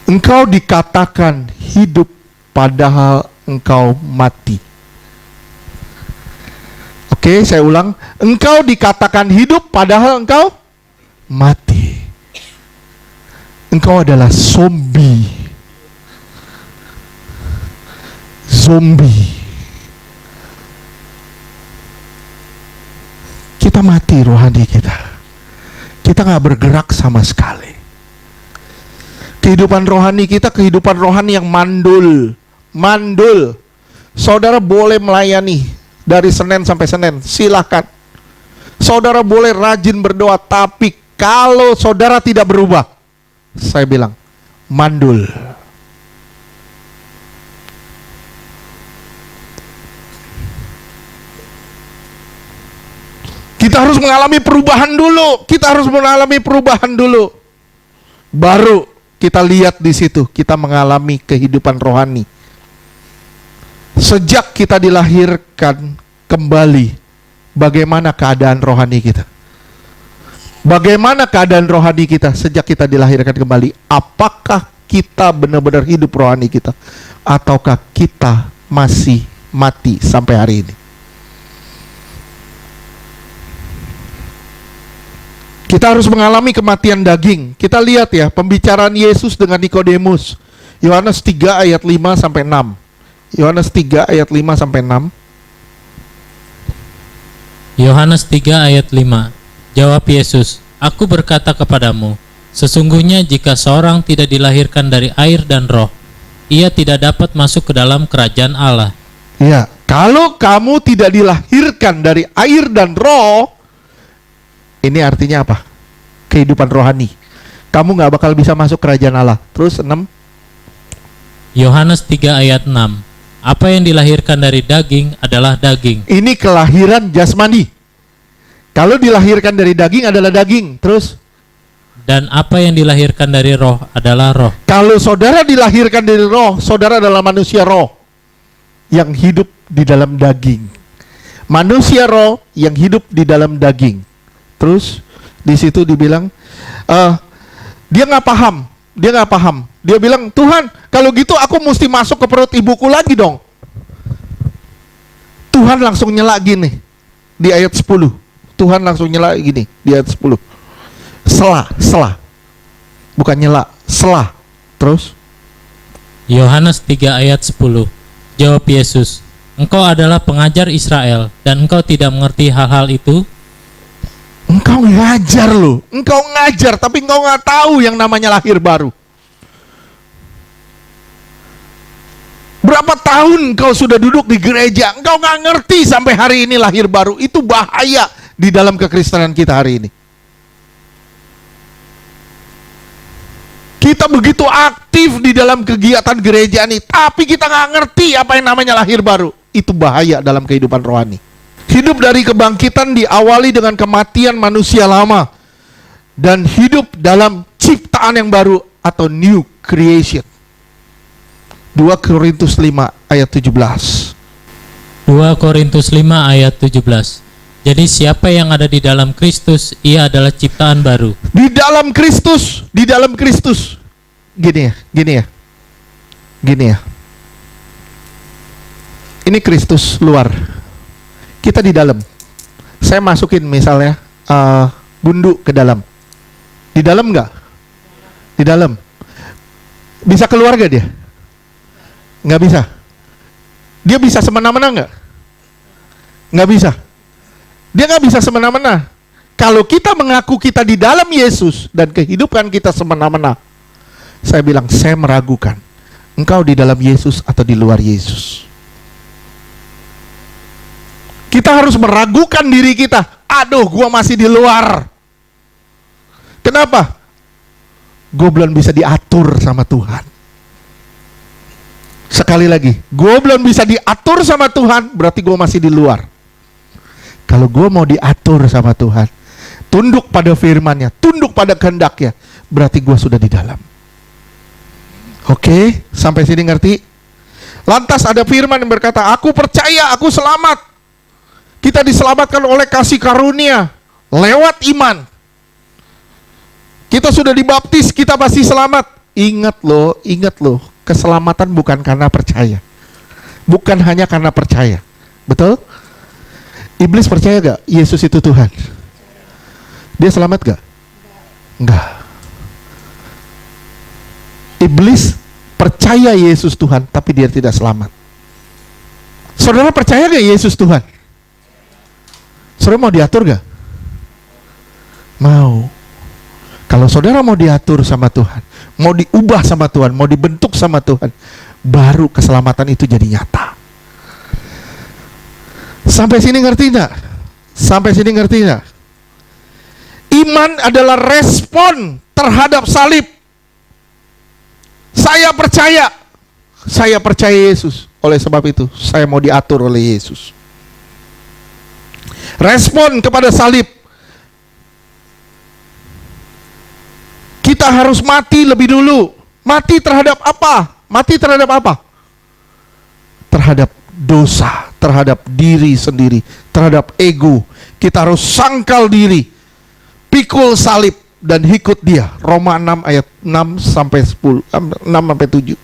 Engkau dikatakan hidup padahal engkau mati. Oke, saya ulang. Engkau dikatakan hidup padahal engkau mati. Engkau adalah zombie. Zombie. Kita mati rohani kita. Kita nggak bergerak sama sekali. Kehidupan rohani kita, kehidupan rohani yang mandul. Mandul. Saudara boleh melayani dari Senin sampai Senin, silakan. Saudara boleh rajin berdoa, tapi kalau saudara tidak berubah, saya bilang, mandul. Kita harus mengalami perubahan dulu. Kita harus mengalami perubahan dulu. Baru kita lihat di situ, kita mengalami kehidupan rohani. Sejak kita dilahirkan kembali, bagaimana keadaan rohani kita? Bagaimana keadaan rohani kita sejak kita dilahirkan kembali? Apakah kita benar-benar hidup rohani kita? Ataukah kita masih mati sampai hari ini? Kita harus mengalami kematian daging. Kita lihat ya, pembicaraan Yesus dengan Nikodemus. Yohanes 3 ayat 5 sampai 6. Yohanes 3 ayat 5 sampai 6. Yohanes 3 ayat 5. Jawab Yesus, "Aku berkata kepadamu, sesungguhnya jika seorang tidak dilahirkan dari air dan roh, ia tidak dapat masuk ke dalam kerajaan Allah." Ya, kalau kamu tidak dilahirkan dari air dan roh, ini artinya apa? Kehidupan rohani. Kamu nggak bakal bisa masuk kerajaan Allah. Terus 6. Yohanes 3 ayat 6. Apa yang dilahirkan dari daging adalah daging. Ini kelahiran jasmani. Kalau dilahirkan dari daging adalah daging. Terus. Dan apa yang dilahirkan dari roh adalah roh. Kalau saudara dilahirkan dari roh, saudara adalah manusia roh yang hidup di dalam daging. Manusia roh yang hidup di dalam daging. Terus di situ dibilang, dia nggak paham. Dia bilang, Tuhan, kalau gitu aku mesti masuk ke perut ibuku lagi dong. Tuhan langsung nyela gini di ayat 10. Tuhan langsung nyela gini di ayat 10. Selah. Bukan nyela, selah. Terus Yohanes 3 ayat 10. Jawab Yesus, "Engkau adalah pengajar Israel dan engkau tidak mengerti hal-hal itu?" Engkau ngajar loh. Engkau ngajar tapi engkau nggak tahu yang namanya lahir baru. Berapa tahun engkau sudah duduk di gereja, engkau nggak ngerti sampai hari ini lahir baru. Itu bahaya di dalam kekristenan kita hari ini. Kita begitu aktif di dalam kegiatan gereja ini, tapi kita nggak ngerti apa yang namanya lahir baru. Itu bahaya dalam kehidupan rohani. Hidup dari kebangkitan diawali dengan kematian manusia lama dan hidup dalam ciptaan yang baru atau new creation. 2 Korintus 5 ayat 17. 2 Korintus 5 ayat 17. Jadi siapa yang ada di dalam Kristus, ia adalah ciptaan baru. Di dalam Kristus, di dalam Kristus. Gini ya, gini ya. Gini ya. Ini Kristus luar. Kita di dalam. Saya masukin misalnya gundu ke dalam. Di dalam enggak? Di dalam. Bisa keluar gak dia? Nggak bisa. Dia bisa semena-mena nggak? Nggak bisa. Dia nggak bisa semena-mena. Kalau kita mengaku kita di dalam Yesus dan kehidupan kita semena-mena, saya bilang, saya meragukan engkau di dalam Yesus atau di luar Yesus. Kita harus meragukan diri kita. Aduh, gua masih di luar. Kenapa? Gue belum bisa diatur sama Tuhan. Sekali lagi, gue belum bisa diatur sama Tuhan, berarti gue masih di luar. Kalau gue mau diatur sama Tuhan, tunduk pada firman-Nya, tunduk pada kehendak-Nya, berarti gue sudah di dalam. Oke, sampai sini ngerti? Lantas ada firman yang berkata, aku percaya, aku selamat. Kita diselamatkan oleh kasih karunia, lewat iman. Kita sudah dibaptis, kita pasti selamat. Ingat loh, keselamatan bukan karena percaya. Bukan hanya karena percaya. Betul? Iblis percaya gak Yesus itu Tuhan? Dia selamat gak? Enggak. Iblis percaya Yesus Tuhan, tapi dia tidak selamat. Saudara percaya gak Yesus Tuhan? Saudara mau diatur gak? Mau. Kalau saudara mau diatur sama Tuhan, mau diubah sama Tuhan, mau dibentuk sama Tuhan, baru keselamatan itu jadi nyata. Sampai sini ngerti enggak? Sampai sini ngerti enggak? Iman adalah respon terhadap salib. Saya percaya Yesus. Oleh sebab itu, saya mau diatur oleh Yesus. Respon kepada salib. Kita harus mati lebih dulu. Mati terhadap apa? Mati terhadap apa? Terhadap dosa, terhadap diri sendiri, terhadap ego. Kita harus sangkal diri, pikul salib dan ikut dia. Roma 6 ayat 6 sampai 10, 6 sampai 7.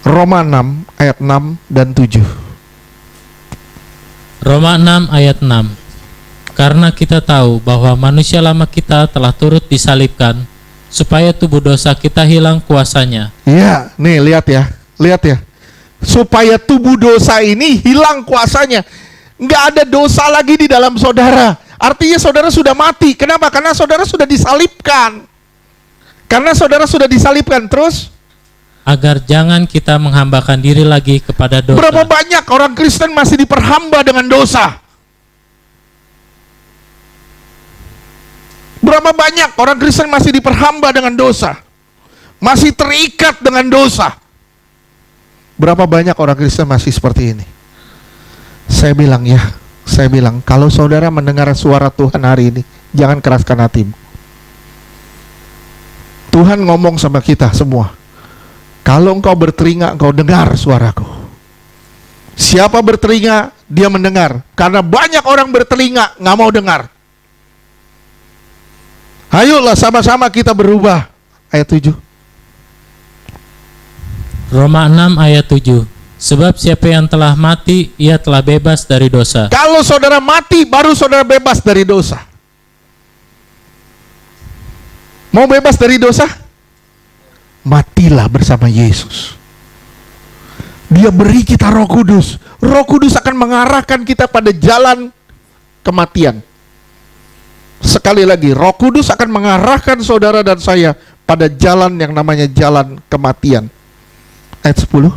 Roma 6 ayat 6 dan 7. Roma 6 ayat 6. Karena kita tahu bahwa manusia lama kita telah turut disalibkan, supaya tubuh dosa kita hilang kuasanya. Iya, nih lihat ya. Supaya tubuh dosa ini hilang kuasanya. Nggak ada dosa lagi di dalam saudara. Artinya saudara sudah mati. Kenapa? Karena saudara sudah disalibkan. Terus? Agar jangan kita menghambakan diri lagi kepada dosa. Berapa banyak orang Kristen masih diperhamba dengan dosa? Berapa banyak orang Kristen masih diperhamba dengan dosa? Masih terikat dengan dosa? Berapa banyak orang Kristen masih seperti ini? Saya bilang, kalau saudara mendengar suara Tuhan hari ini, jangan keraskan hatimu. Tuhan ngomong sama kita semua. Kalau engkau bertelinga, engkau dengar suaraku. Siapa bertelinga, dia mendengar. Karena banyak orang bertelinga, nggak mau dengar. Ayolah sama-sama kita berubah. Ayat 7. Roma 6 ayat 7. Sebab siapa yang telah mati, ia telah bebas dari dosa. Kalau saudara mati, baru saudara bebas dari dosa. Mau bebas dari dosa? Matilah bersama Yesus. Dia beri kita Roh Kudus. Roh Kudus akan mengarahkan kita pada jalan kematian. Sekali lagi, Roh Kudus akan mengarahkan saudara dan saya pada jalan yang namanya jalan kematian. Ayat 10.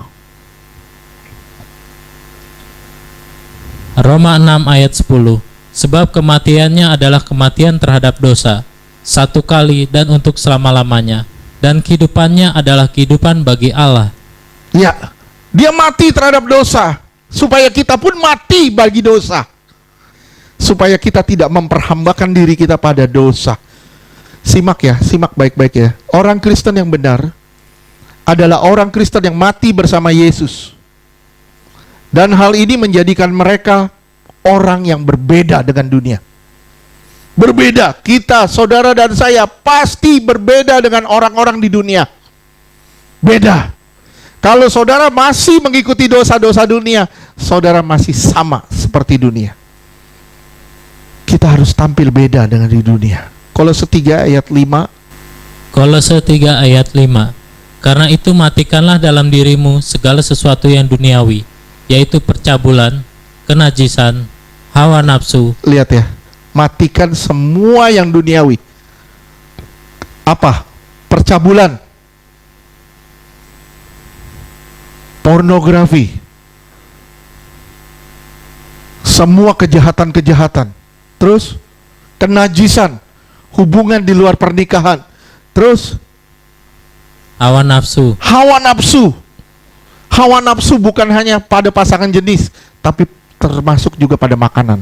Roma 6 ayat 10. Sebab kematiannya adalah kematian terhadap dosa, satu kali dan untuk selama-lamanya, dan kehidupannya adalah kehidupan bagi Allah. Ya, dia mati terhadap dosa, supaya kita pun mati bagi dosa. Supaya kita tidak memperhambakan diri kita pada dosa. Simak baik-baik ya. Orang Kristen yang benar adalah orang Kristen yang mati bersama Yesus. Dan hal ini menjadikan mereka orang yang berbeda dengan dunia. Berbeda, kita, saudara dan saya pasti berbeda dengan orang-orang di dunia. Beda. Kalau saudara masih mengikuti dosa-dosa dunia, saudara masih sama seperti dunia. Kita harus tampil beda dengan di dunia. Kolose 3 ayat 5. Kolose 3 ayat 5. Karena itu matikanlah dalam dirimu segala sesuatu yang duniawi, yaitu percabulan, kenajisan, hawa nafsu. Lihat ya, matikan semua yang duniawi. Apa? Percabulan, pornografi, semua kejahatan-kejahatan. Terus kenajisan, hubungan di luar pernikahan. Terus Hawa nafsu. hawa nafsu. Hawa nafsu bukan hanya pada pasangan jenis, tapi termasuk juga pada makanan.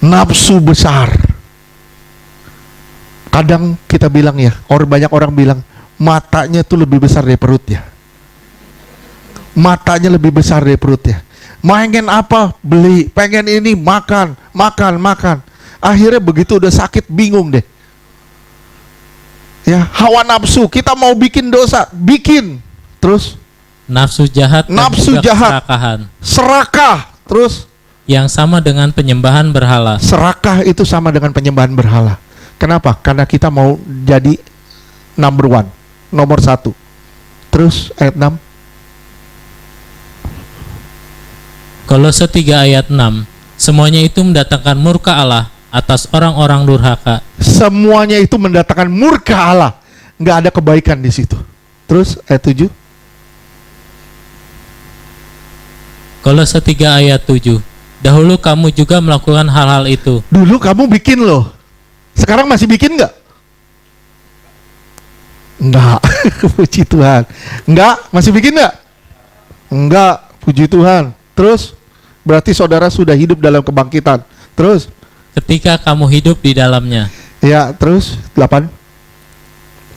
Nafsu besar. Kadang kita bilang ya, banyak orang bilang matanya tuh lebih besar dari perutnya. Matanya lebih besar dari perutnya. Pengen apa? Beli. Pengen ini, makan. Akhirnya begitu udah sakit, bingung deh. Ya, hawa nafsu. Kita mau bikin dosa, bikin. Terus Nafsu jahat dan nafsu juga jahat. keserakahan, Serakah. Terus yang sama dengan penyembahan berhala. serakah itu sama dengan penyembahan berhala. Kenapa? Karena kita mau jadi number one, nomor satu. Terus ayat 6. Kolose 3 ayat 6. Semuanya itu mendatangkan murka Allah atas orang-orang durhaka. Semuanya itu mendatangkan murka Allah. Nggak ada kebaikan di situ. Terus ayat 7. Kolose 3 ayat 7. Dahulu kamu juga melakukan hal-hal itu. Dulu kamu bikin loh. Sekarang masih bikin nggak? Enggak. Puji Tuhan. Enggak, masih bikin nggak? Enggak, puji Tuhan. Terus berarti saudara sudah hidup dalam kebangkitan. Terus Ketika kamu hidup di dalamnya. ya, terus 8.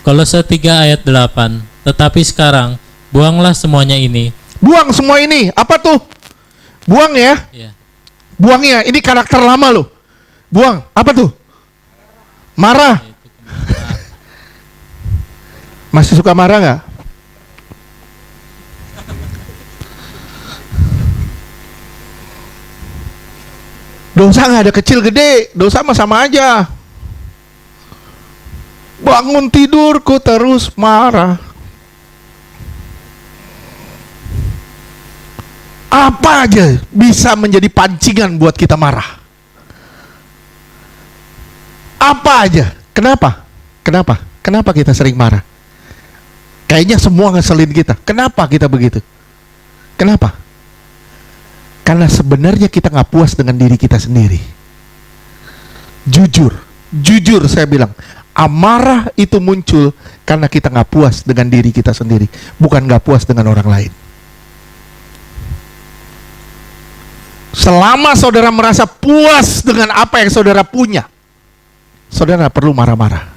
Kolose 3 ayat 8. Tetapi sekarang buanglah semuanya ini. Buang semua ini. Apa tuh? Buang ya. Ya. Buang ya. Ini karakter lama loh. Buang. Apa tuh? Marah. Masih suka marah nggak? Dosa nggak ada kecil gede. Dosa mah sama aja. Bangun tidurku terus marah. Apa aja bisa menjadi pancingan buat kita marah. Apa aja. Kenapa? Kenapa kita sering marah? Kayaknya semua ngeselin kita. Kenapa kita begitu? Kenapa? Karena sebenarnya kita nggak puas dengan diri kita sendiri. Jujur saya bilang, amarah itu muncul karena kita nggak puas dengan diri kita sendiri, bukan nggak puas dengan orang lain. Selama saudara merasa puas dengan apa yang saudara punya, saudara nggak perlu marah-marah.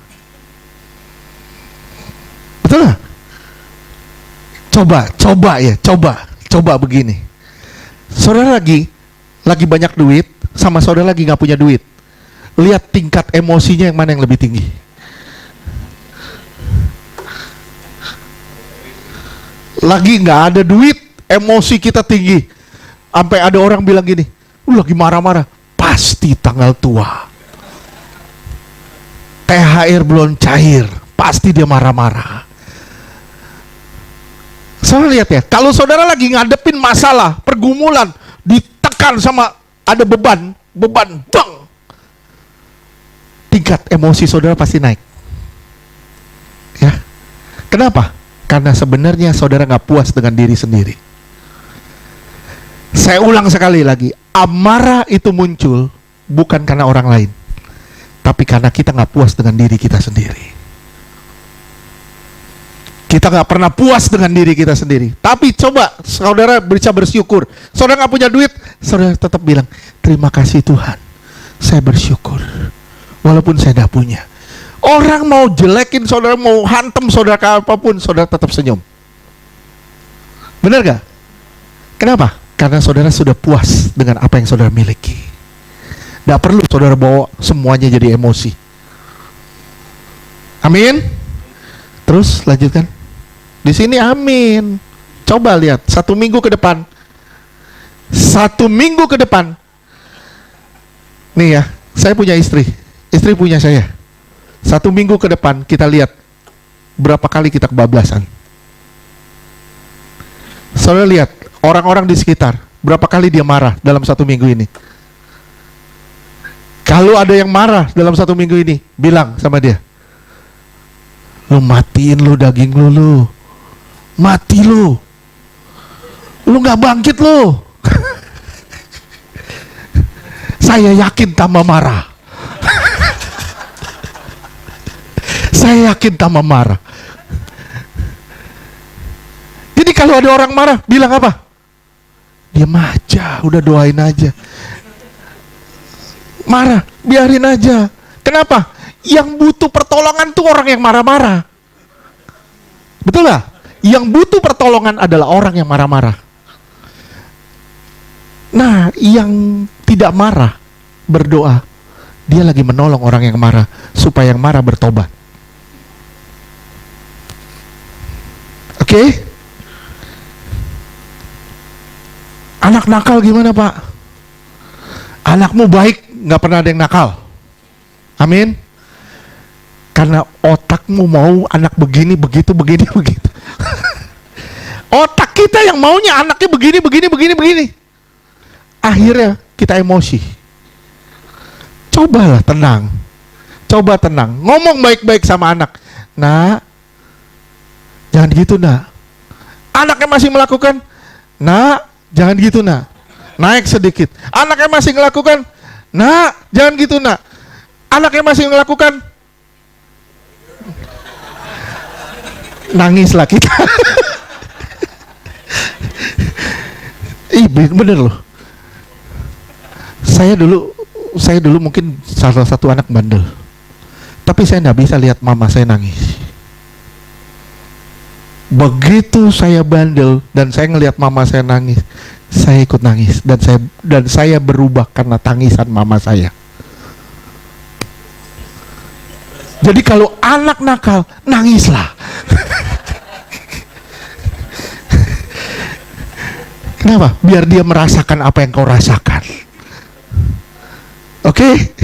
Betul nggak? Coba begini. Saudara lagi banyak duit, sama saudara lagi nggak punya duit. Lihat tingkat emosinya yang mana yang lebih tinggi. Lagi nggak ada duit, emosi kita tinggi. Sampai ada orang bilang gini, lagi marah-marah. Pasti tanggal tua. THR belum cair, pasti dia marah-marah. Saudara lihat ya, kalau saudara lagi ngadepin masalah, pergumulan, ditekan sama ada beban, bang, tingkat emosi saudara pasti naik. Ya, kenapa? Karena sebenarnya saudara nggak puas dengan diri sendiri. Saya ulang sekali lagi, amarah itu muncul bukan karena orang lain, tapi karena kita nggak puas dengan diri kita sendiri. Kita nggak pernah puas dengan diri kita sendiri. Tapi coba saudara bisa bersyukur. Saudara nggak punya duit, saudara tetap bilang, terima kasih Tuhan, saya bersyukur. Walaupun saya nggak punya. Orang mau jelekin saudara, mau hantem saudara kayak apapun, saudara tetap senyum. Benar gak? Kenapa? Karena saudara sudah puas dengan apa yang saudara miliki. Tidak perlu saudara bawa semuanya jadi emosi. Amin. Terus lanjutkan. Di sini amin. Coba lihat 1 minggu ke depan. 1 minggu ke depan. Nih ya, saya punya istri. Istri punya saya. 1 minggu ke depan kita lihat berapa kali kita kebablasan. Saudara lihat orang-orang di sekitar berapa kali dia marah dalam 1 minggu ini. Kalau ada yang marah dalam 1 minggu ini, bilang sama dia, lu matiin lu daging lu, mati lu nggak bangkit lu. Saya yakin tambah marah. Saya yakin tambah marah. Jadi kalau ada orang marah, bilang apa? Diam aja, udah doain aja. Marah, biarin aja. Kenapa? Yang butuh pertolongan tuh orang yang marah-marah. Betul gak? Yang butuh pertolongan adalah orang yang marah-marah. Nah, yang tidak marah berdoa, dia lagi menolong orang yang marah supaya yang marah bertobat. Oke? Anak nakal gimana, Pak? Anakmu baik, nggak pernah ada yang nakal. Amin. Karena otakmu mau anak begini, begitu, begini, begitu. Otak kita yang maunya anaknya begini, begini, begini, begini. Akhirnya kita emosi. Cobalah tenang. Coba tenang. Ngomong baik-baik sama anak. Nak, jangan gitu, nak. Anaknya masih melakukan, nak, jangan gitu, nak. Naik sedikit. Anaknya masih melakukan, nak, jangan gitu, nak. Anaknya masih melakukan, nangislah kita. Ih, bener loh. Saya dulu mungkin salah satu anak bandel. Tapi saya nggak bisa lihat mama saya nangis. Begitu saya bandel dan saya ngelihat mama saya nangis, saya ikut nangis dan saya berubah karena tangisan mama saya. Jadi kalau anak nakal, nangislah. Kenapa? Biar dia merasakan apa yang kau rasakan. Oke?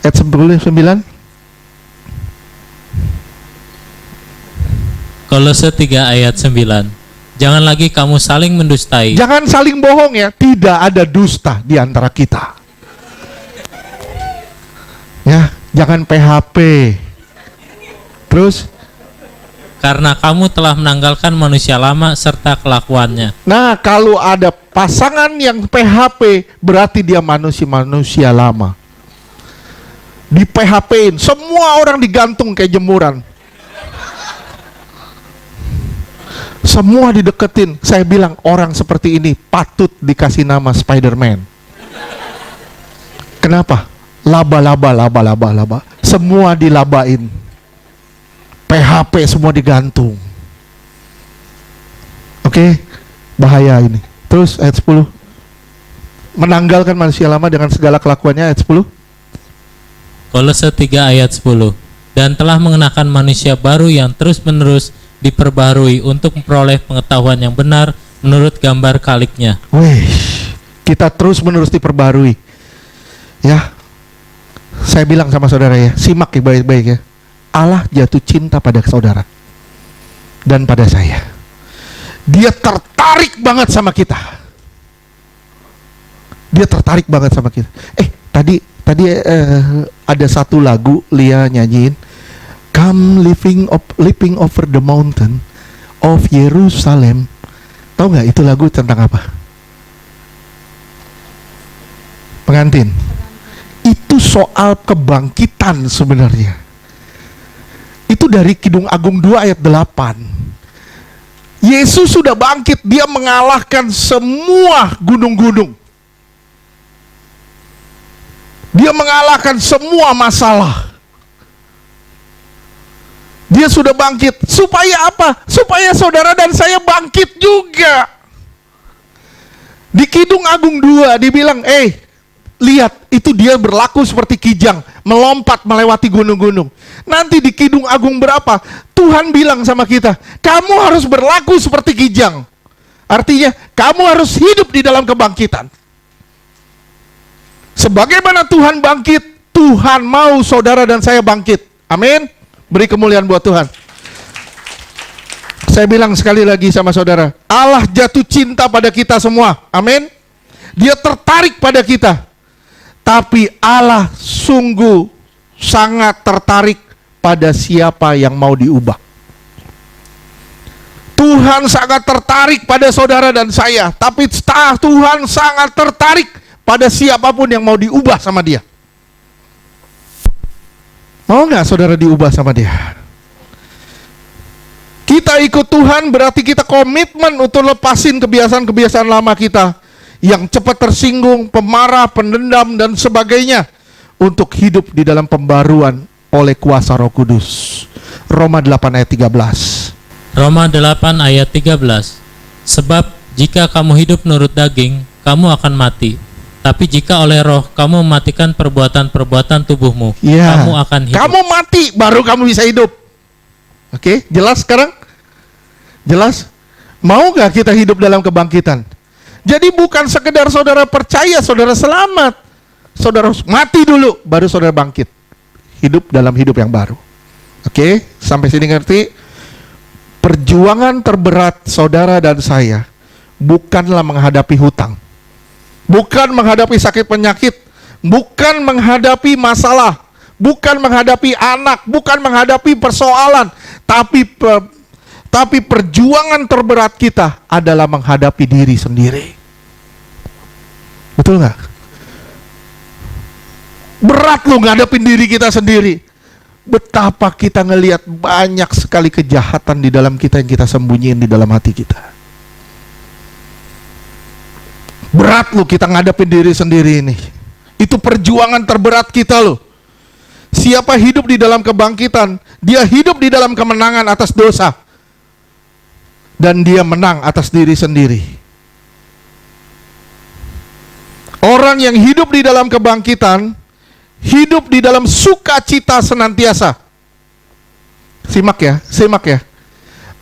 Ayat 9. Kolose 3 ayat 9. Jangan lagi kamu saling mendustai. Jangan saling bohong ya. Tidak ada dusta di antara kita. Ya, jangan PHP. Terus? Karena kamu telah menanggalkan manusia lama serta kelakuannya. Nah, kalau ada pasangan yang PHP, berarti dia manusia lama. Di PHP-in, semua orang digantung kayak jemuran. Semua dideketin. Saya bilang orang seperti ini patut dikasih nama Spider-Man. Kenapa? Laba. Semua dilabain. PHP semua digantung. Oke? Bahaya ini. Terus ayat 10. Menanggalkan manusia lama dengan segala kelakuannya, ayat 10. Kolose 3 ayat 10. Dan telah mengenakan manusia baru yang terus-menerus diperbaharui untuk memperoleh pengetahuan yang benar menurut gambar kaliknya. Wih, kita terus-menerus diperbaharui. Ya, saya bilang sama saudara ya, simak ya baik-baik ya. Allah jatuh cinta pada saudara dan pada saya. Dia tertarik banget sama kita. Dia tertarik banget sama kita. Tadi ada satu lagu Lia nyanyiin, Come leaping over the mountain of Jerusalem. Tahu nggak itu lagu tentang apa? Pengantin. Itu soal kebangkitan sebenarnya. Itu dari Kidung Agung 2 ayat 8. Yesus sudah bangkit, dia mengalahkan semua gunung-gunung. Dia mengalahkan semua masalah. Dia sudah bangkit. Supaya apa? Supaya saudara dan saya bangkit juga. Di Kidung Agung 2 dibilang, lihat, itu dia berlaku seperti kijang, melompat melewati gunung-gunung. Nanti di Kidung Agung berapa? Tuhan bilang sama kita, kamu harus berlaku seperti kijang. Artinya, kamu harus hidup di dalam kebangkitan. Sebagaimana Tuhan bangkit, Tuhan mau saudara dan saya bangkit. Amin. Beri kemuliaan buat Tuhan. Saya bilang sekali lagi sama saudara, Allah jatuh cinta pada kita semua. Amin. Dia tertarik pada kita. Tapi Allah sungguh sangat tertarik pada siapa yang mau diubah. Tuhan sangat tertarik pada saudara dan saya, tapi Tuhan sangat tertarik pada siapapun yang mau diubah sama dia. Mau nggak saudara diubah sama dia? Kita ikut Tuhan berarti kita komitmen untuk lepasin kebiasaan-kebiasaan lama kita yang cepat tersinggung, pemarah, pendendam, dan sebagainya, untuk hidup di dalam pembaruan oleh kuasa Roh Kudus. Roma 8 ayat 13. Roma 8 ayat 13. Sebab jika kamu hidup menurut daging, kamu akan mati. Tapi jika oleh Roh kamu mematikan perbuatan-perbuatan tubuhmu, kamu akan hidup. Kamu mati, baru kamu bisa hidup. Oke, jelas sekarang? Jelas? Mau gak kita hidup dalam kebangkitan? Jadi bukan sekedar saudara percaya, saudara selamat. Saudara mati dulu, baru saudara bangkit. Hidup dalam hidup yang baru. Oke, sampai sini ngerti? Perjuangan terberat saudara dan saya bukanlah menghadapi hutang, bukan menghadapi sakit penyakit, bukan menghadapi masalah, bukan menghadapi anak, bukan menghadapi persoalan, tapi perjuangan terberat kita adalah menghadapi diri sendiri. Betul nggak? Berat loh ngadepin diri kita sendiri. Betapa kita ngelihat banyak sekali kejahatan di dalam kita yang kita sembunyiin di dalam hati kita. Berat loh kita ngadepin diri sendiri ini. Itu perjuangan terberat kita loh. Siapa hidup di dalam kebangkitan, dia hidup di dalam kemenangan atas dosa. Dan dia menang atas diri sendiri. Orang yang hidup di dalam kebangkitan, hidup di dalam sukacita senantiasa. Simak ya.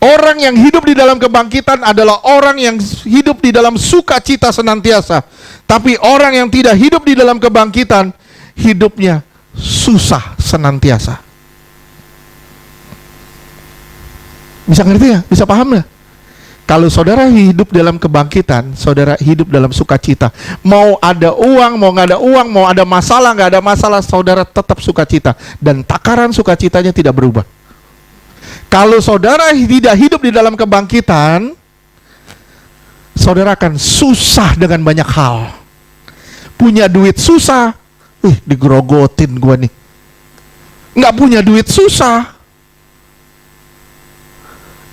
Orang yang hidup di dalam kebangkitan adalah orang yang hidup di dalam sukacita senantiasa. Tapi orang yang tidak hidup di dalam kebangkitan, hidupnya susah senantiasa. Bisa ngerti ya? Bisa paham ya? Kalau saudara hidup dalam kebangkitan, saudara hidup dalam sukacita. Mau ada uang, mau nggak ada uang, mau ada masalah, nggak ada masalah, saudara tetap sukacita. Dan takaran sukacitanya tidak berubah. Kalau saudara tidak hidup di dalam kebangkitan, saudara akan susah dengan banyak hal. Punya duit susah, digerogotin gua nih. Nggak punya duit susah.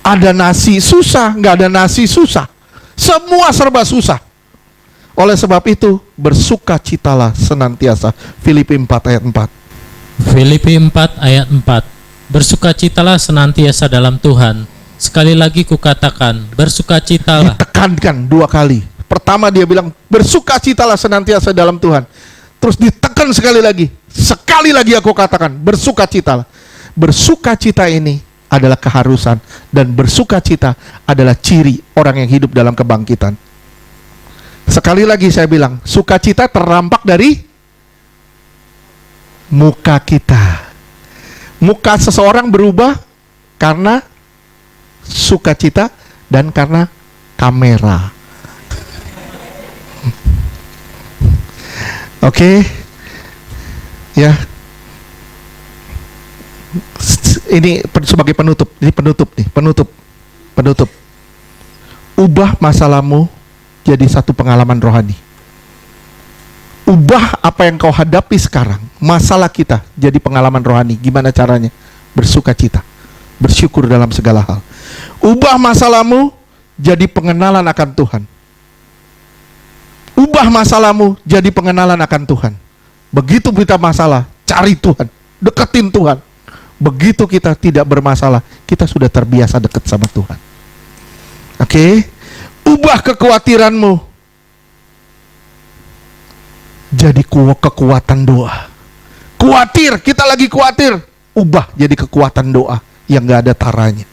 Ada nasi susah, nggak ada nasi susah. Semua serba susah. Oleh sebab itu, bersukacitalah senantiasa. Filipi 4 ayat 4. Filipi 4 ayat 4. Bersukacitalah senantiasa dalam Tuhan. Sekali lagi kukatakan, bersukacitalah. Ditekankan 2 kali. Pertama dia bilang, bersukacitalah senantiasa dalam Tuhan. Terus ditekan sekali lagi aku katakan, bersukacitalah. Bersukacita ini adalah keharusan, dan bersukacita adalah ciri orang yang hidup dalam kebangkitan. Sekali lagi saya bilang, sukacita terampak dari muka kita. Muka seseorang berubah karena sukacita dan karena kamera. Oke. Ya. Ini sebagai penutup. Penutup. Ubah masalahmu jadi satu pengalaman rohani. Ubah apa yang kau hadapi sekarang, masalah kita, jadi pengalaman rohani. Gimana caranya? Bersukacita, bersyukur dalam segala hal. Ubah masalahmu jadi pengenalan akan Tuhan. Ubah masalahmu jadi pengenalan akan Tuhan. Begitu kita masalah, cari Tuhan, deketin Tuhan. begitu kita tidak bermasalah, kita sudah terbiasa dekat sama Tuhan. Oke? Ubah kekhawatiranmu jadi kekuatan doa. Khawatir, kita lagi khawatir, ubah jadi kekuatan doa yang gak ada taranya.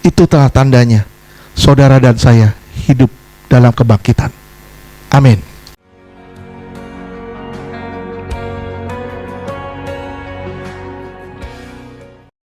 Itu tandanya saudara dan saya hidup dalam kebangkitan. Amin.